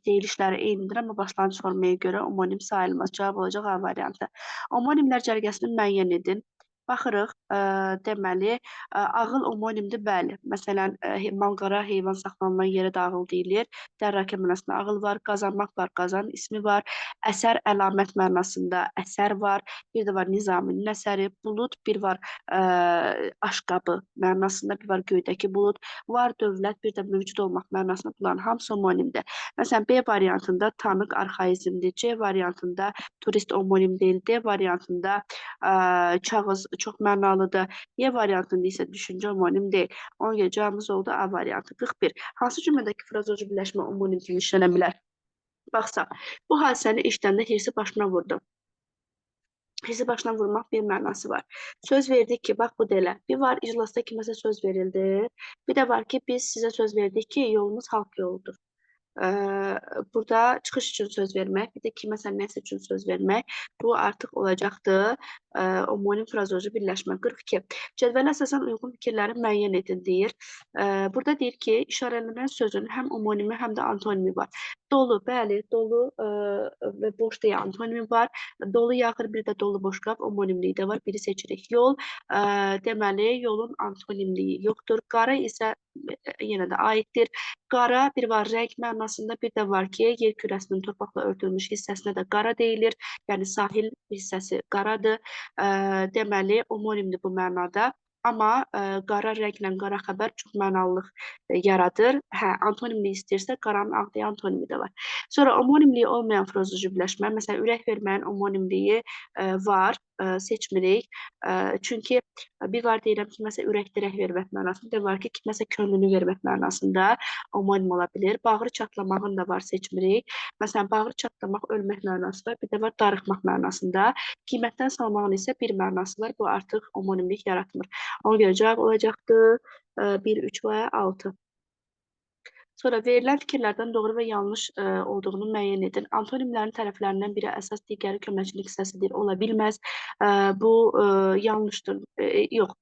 A: Deyilişləri eynidir, amma başlanğıc formaya görə homonim sayılmaz. Cavab olacaq A variantı. Homonimlər cərgəsini müəyyən edin. Baxırıq, deməli, ağıl homonimdir, bəli. Məsələn, malqara heyvan saxlanılan yerə də ağıl deyilir. Dərrakə mənasında ağıl var, qazanmaq var, qazan ismi var. Əsər, əlamət mənasında əsər var. Bir də var Nizaminin əsəri, bulud, bir var aşqabı mənasında, bir var göydəki bulud, var dövlət, bir də mövcud olmaq mənasında, bunların hamısı homonimdir. Məsələn, B variantında tanıq arxaizmdir, C variantında turist homonim deyil, D variantında kağız çox mənalıdır, Y variantında isə düşüncə homonim deyil. Ona görə cavabımız oldu A variantı. 41. Hansı cümlədəki frazoji birləşmə homonim kimi işlənə bilər? Baxsaq, bu hadisəni eşidəndə hirsi başına vurdu. Hirsi başına vurmaq bir mənası var. Söz verdik ki, bax bu da elə. Bir var, iclasda kiməsə söz verildi. Bir də var ki, biz sizə söz verdik ki, yolumuz halk yoludur. Burada çıxış üçün söz vermək, bir də kiməsə nəsə üçün söz vermək, bu artıq olacaqdır. Homonim frazoji birləşmə. 42. Cədvələ əsasən uyğun fikirləri müəyyən edin deyir. Burada deyir ki, işarələnən sözün həm homonimi, həm də antonimi var. Dolu, bəli, dolu və boş deyə antonimi var. Dolu yağır, bir də dolu boş qab homonimliyi də var. Biri seçirik. Yol, deməli, yolun antonimliyi yoxdur. Qara isə yenə də aiddir. Qara bir var rəng mənasında, bir də var ki, yer kürəsinin torpaqla örtülmüş hissəsinə də qara deyilir. Yəni sahil hissəsi qaradır. Deməli, homonimdir bu mənada. Amma qara rənglə qara xəbər çox mənalılıq yaradır. Hə, antonimliyi istəyirsə, qaranın ağ deyə antonimi də var. Sonra homonimliyi olmayan frazoji birləşmə, məsələn, ürək verməyin homonimliyi var, seçmirik. Çünki bir var deyirəm ki, məsələn, ürəkdə rəh vermək mənasında, bir var ki, məsələn, könlünü vermək mənasında homonim ola bilir. Bağrı çatlamağın da var, seçmirik. Məsələn, bağrı çatlamaq ölmək mənasında, bir də var darıxmaq mənasında. Qiymətdən salmağın isə bir mənası var, bu artıq homonimlik yaratmır. Ona görə cavab olacaqdır 1, 3 və 6. Sonra verilən fikirlərdən doğru və yanlış olduğunu müəyyən edin. Antonimlərin tərəflərindən biri əsas, digəri köməkçilik hissəsidir, ola bilməz. Bu yanlışdır. Yox,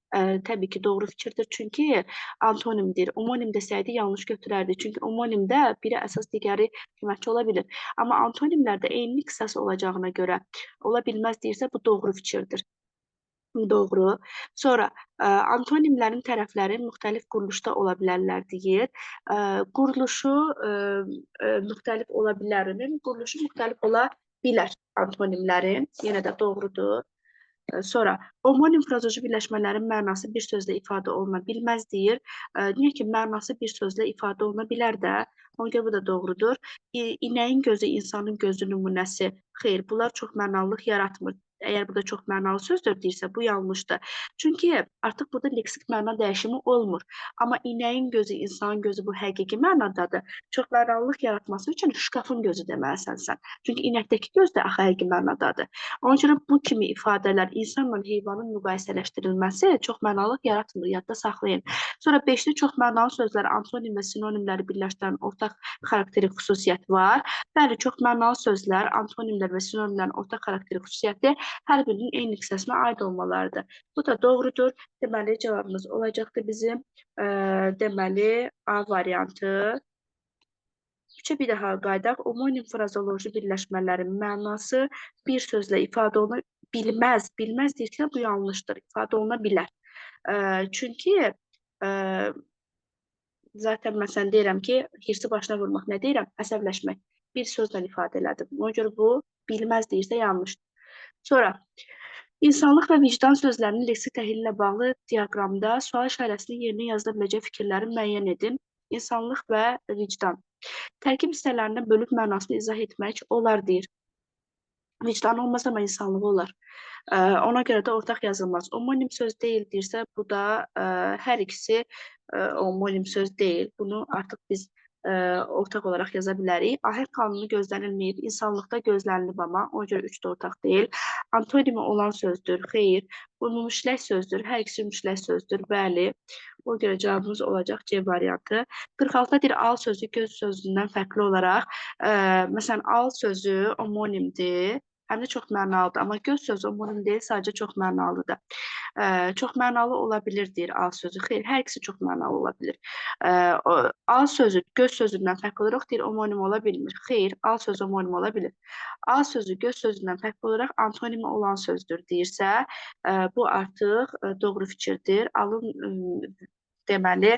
A: təbii ki, doğru fikirdir. Çünki antonimdir. Homonim desəydi yanlış götürərdi. Çünki homonimdə biri əsas, digəri köməkçi ola bilir. Amma antonimlərdə eynilik hissəsi olacağına görə ola bilməz deyirsə, bu doğru fikirdir. Doğru. Sonra antonimlərin tərəfləri müxtəlif quruluşda ola bilərlər deyir. Quruluşu müxtəlif ola bilərinin, quruluşu müxtəlif ola bilər antonimlərin. Yenə də doğrudur. Sonra homonim frazoji birləşmələrin mənası bir sözlə ifadə oluna bilməz deyir. Niyə ki, mənası bir sözlə ifadə oluna bilər də. Ona görə bu da doğrudur. İnəyin gözü, insanın gözü nümunəsi. Xeyr, bunlar çox mənalılıq yaratmır. Əgər burada çox mənalı sözdür deyirsə, bu yanlışdır. Çünki artıq burada leksik məna dəyişimi olmur. Amma inəyin gözü, insanın gözü bu həqiqi mənadadır. Çox mənalılıq yaratması üçün şkafın gözü deməlisən sən. Çünki inəkdəki göz də həqiqi mənadadır. Onun üçün bu kimi ifadələr insanla heyvanın müqayisələşdirilməsi çox mənalılıq yaratmır, yadda saxlayın. Sonra 5-li çox mənalı sözlər, antonim və sinonimləri birləşdirən ortaq xarakterik xüsusiyyət var. Bəli, çox mənalı sözlər, antonimlər və sinonimlərin ortaq xarakterik xüsusiyyəti hər birinin eyni hissəsinə aid olmalarıdır. Bu da doğrudur. Deməli, cavabımız olacaqdır bizim deməli A variantı. 3-ə bir daha qaydaq. Homonim frazoloji birləşmələrin mənası bir sözlə ifadə oluna bilməz. Bilməz deyirkən bu yanlışdır. İfadə oluna bilər. Çünki zaten məsələn deyirəm ki, hirsi başına vurmaq nə deyirəm? Əsəbləşmək. Bir sözlə ifadə elədim. Ona görə bu bilməz deyirsə yanlışdır. Sonra, insanlıq və vicdan sözlərinin leksik təhlili ilə bağlı diaqramda sual işarəsinin yerinə yazıla biləcək fikirləri müəyyən edin. İnsanlıq və vicdan. Tərkib hissələrinə bölüb mənasını izah etmək olar deyir. Vicdan olmaz, amma insanlığı olar. Ona görə də ortaq yazılmaz. Homonim söz deyil deyirsə, bu da hər ikisi homonim söz deyil. Bunu artıq biz ortaq olaraq yaza bilərik. Ahəng qanunu gözlənilməyib, insanlıqda gözlənilib amma, ona görə 3 də ortaq deyil. Antonimi olan sözdür, xeyr. Ümumüşlək sözdür, hər ikisi ümumüşlək sözdür, bəli. Ona görə cavabımız olacaq C variantı. 46-da deyir, al sözü göz sözündən fərqli olaraq, məsələn, al sözü homonimdir, həm də çox mənalıdır. Amma göz sözü homonim deyil, sadəcə çox mənalıdır. Çox mənalı ola bilir, deyir al sözü. Xeyr, hər ikisi çox mənalı ola bilir. Al sözü göz sözündən fərqli olaraq deyir, homonim ola bilmir. Xeyr, al sözü homonim ola bilir. Al sözü göz sözündən fərqli olaraq antonimi olan sözdür deyirsə, bu artıq doğru fikirdir. Alın deməli,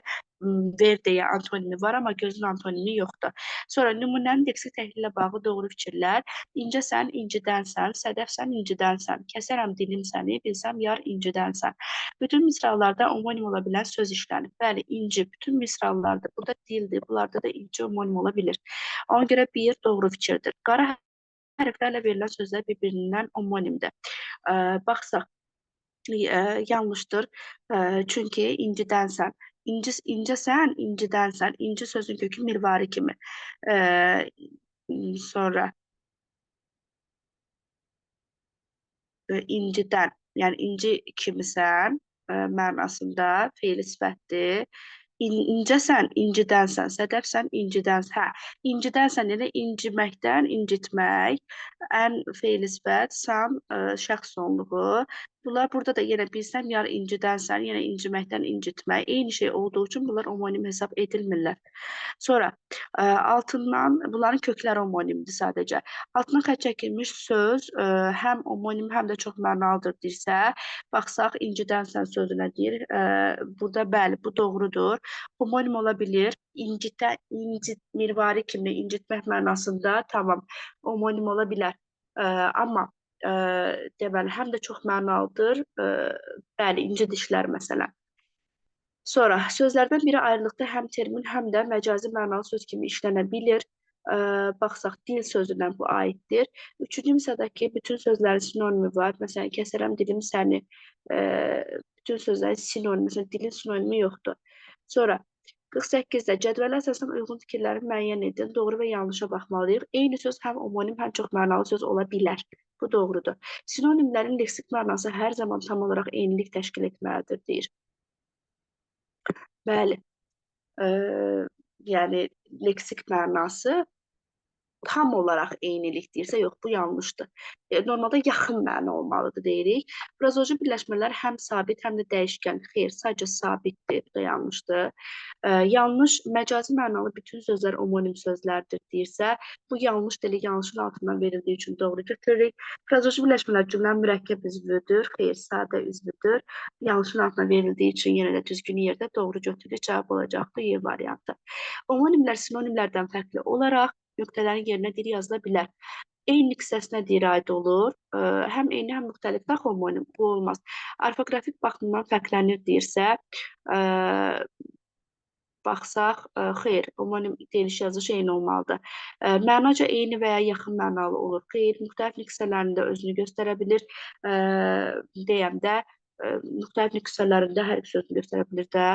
A: ver deyə antonimi var, amma gözün antonimi yoxdur. Sonra nümunənin leksik təhlilə bağlı doğru fikirlər. İncəsən, incidənsən, sədəfsən, incidənsən, kəsərəm dilim səni, bilsəm yar incidənsən. Bütün misralarda homonim ola bilən söz işlənib. Bəli, inci bütün misralarda, burada dildir, bunlarda da inci homonim ola bilir. Ona görə bir doğru fikirdir. Qara hərflərlə verilən sözlər bir-birindən homonimdir. Baxsaq, yanlışdır. Çünki incidənsən. İncəsən, incidənsən. İnci sözün kökü mirvari kimi. Sonra incidən, yəni inci kimisən mənasında feili sifətdir. İncəsən, incidənsən, sədəfsən, incidənsən. Hə, incidənsən yəni inciməkdən, incitmək. Ən feili sifət, san, şəxs sonluğu. Bunlar burada da yenə bilsəm, yar incidənsən, yenə inciməkdən, incitmək. Eyni şey olduğu üçün bunlar homonim hesab edilmirlər. Sonra altından, bunların kökləri homonimdir sadəcə. Altından xətt çəkilmiş söz həm homonim, həm də çox mənalıdır deyirsə, baxsaq, incidənsən sözünə deyir. Burada bəli, bu doğrudur. Homonim ola bilir. Mirvari kimi incitmək mənasında tamam homonim ola bilər. Amma deməli, həm də çox mənalıdır. Bəli, inci dişlər məsələn. Sonra sözlərdən biri ayrılıqda həm termin, həm də məcazi mənalı söz kimi işlənə bilir. Baxsaq, dil sözündən bu aiddir. Üçüncü misaldakı bütün sözlərin sinonimi var. Məsələn, kəsərəm dilim səni. Bütün sözlərin sinonimi, məsələn, dilin sinonimi yoxdur. Sonra 48-də cədvələ əsasən uyğun fikirləri müəyyən edin. Doğru və yanlışa baxmalıyıq. Eyni söz həm homonim, həm çox mənalı söz ola bilər. Bu doğrudur. Sinonimlərin leksik mənası hər zaman tam olaraq eynilik təşkil etməlidir, deyir. Bəli. Yəni, leksik mənası tam olaraq eynilik deyirsə, yox, bu yanlışdır. Normalda yaxın məna olmalıdır deyirik. Frazoji birləşmələr həm sabit, həm də dəyişkən. Xeyr, sadəcə sabitdir, bu da yanlışdır. Yanlış, məcazi mənalı bütün sözlər homonim sözlərdir deyirsə, bu yanlış dili yanlışın altından verildiyi üçün doğru götürürük. Frazoji birləşmələr cümlənin mürəkkəb üzvüdür. Xeyr, sadə üzvüdür. Yanlışın altına verildiyi üçün yenə də düzgün yerdə doğru götürürük. Cavab olacaqdır Y variantı. Homonimlər sinonimlərdən fərqli olaraq nöqtələrin yerinə dil yazıla bilər. Eyni hissəsinə deyir aid olur. Həm eyni, həm müxtəlif də homonim. Bu olmaz. Orfoqrafik baxımdan fərqlənir deyirsə, baxsaq, xeyr, homonim deyiliş yazışı eyni olmalıdır. Mənaca eyni və ya yaxın mənalı olur. Xeyr, müxtəlif nüsxələrində özünü göstərə bilir. Deyəndə, müxtəlif nüsxələrində hər ikisi özünü göstərə bilir də.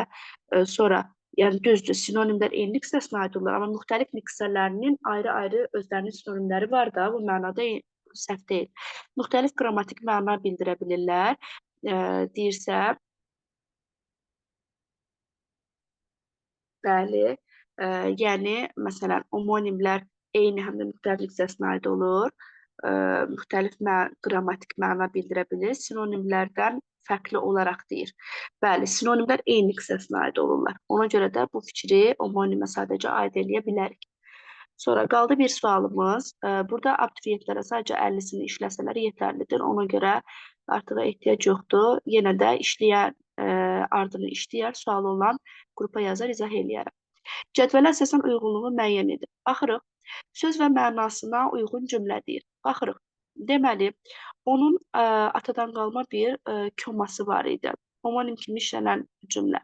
A: Sonra yəni düzdür, sinonimlər eyni hissəsinə aid olurlar, amma müxtəlif hissələrinin ayrı-ayrı özlərinin sinonimləri var da, bu mənada səhv deyil. Müxtəlif qrammatik məna bildirə bilirlər. Deyirsə, bəli, yəni, məsələn, homonimlər eyni, həm də müxtəlif hissəsinə aid olur. Müxtəlif qrammatik məna bildirə bilir. Sinonimlərdən fərqli olaraq deyir. Bəli, sinonimlər eyni hissəsinə aid olurlar. Ona görə də bu fikri homonimə sadəcə aid eləyə bilərik. Sonra qaldı bir sualımız. Burada abituriyentlərə sadəcə 50-sini işləsələr yetərlidir. Ona görə artıq ehtiyac yoxdur. Yenə də işləyən ardını işləyər, sualı olan qrupa yazar, izah eləyərəm. Cədvələ əsasən uyğunluğu müəyyən edir. Baxırıq, söz və mənasına uyğun cümlə deyir. Baxırıq, deməli, onun atadan qalma bir koması var idi. Homonim kimi işlənən cümlə.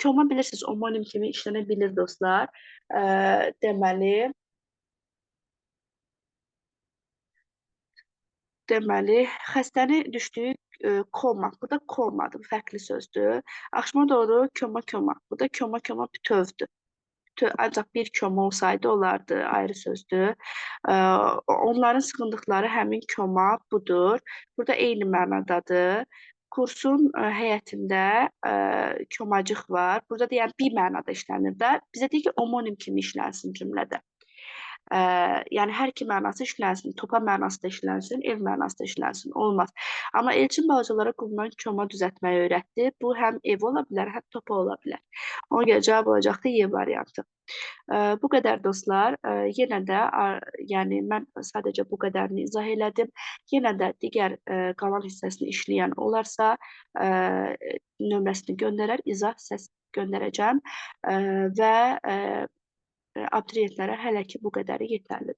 A: Koma bilirsiniz, homonim kimi işlənə bilir dostlar. Deməli, xəstəni düşdüyü koma. Burada komadır, fərqli sözdür. Axşama doğru koma. Burada koma bütövdür. ancaq bir koma olsaydı olardı, ayrı sözdür. Onların sığındıqları həmin koma budur. Burada eyni mənadadır. Kursun həyətində komacıq var. Burada deyən bir mənada işlənir də. Bizə deyir ki, omonim kimi işlənsin cümlədə. Yəni hər iki mənası işlənsin, topa mənası da işlənsin, ev mənası da işlənsin, olmaz. Amma Elçin balacalara qılınan koma düzəltməyi öyrətdi. Bu həm ev ola bilər, həm topa ola bilər. Ona görə cavab olacaqdı Y variantı. Bu qədər dostlar. Yenə də yəni mən sadəcə bu qədərini izah elədim. Yenə də digər qalan hissəsini işləyən olarsa nömrəsini göndərər, izah səs göndərəcəm və abituriyentlərə hələ ki bu qədəri yetərlidir.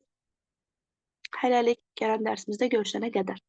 A: Hələlik gələn dərsimizdə görüşənə qədər.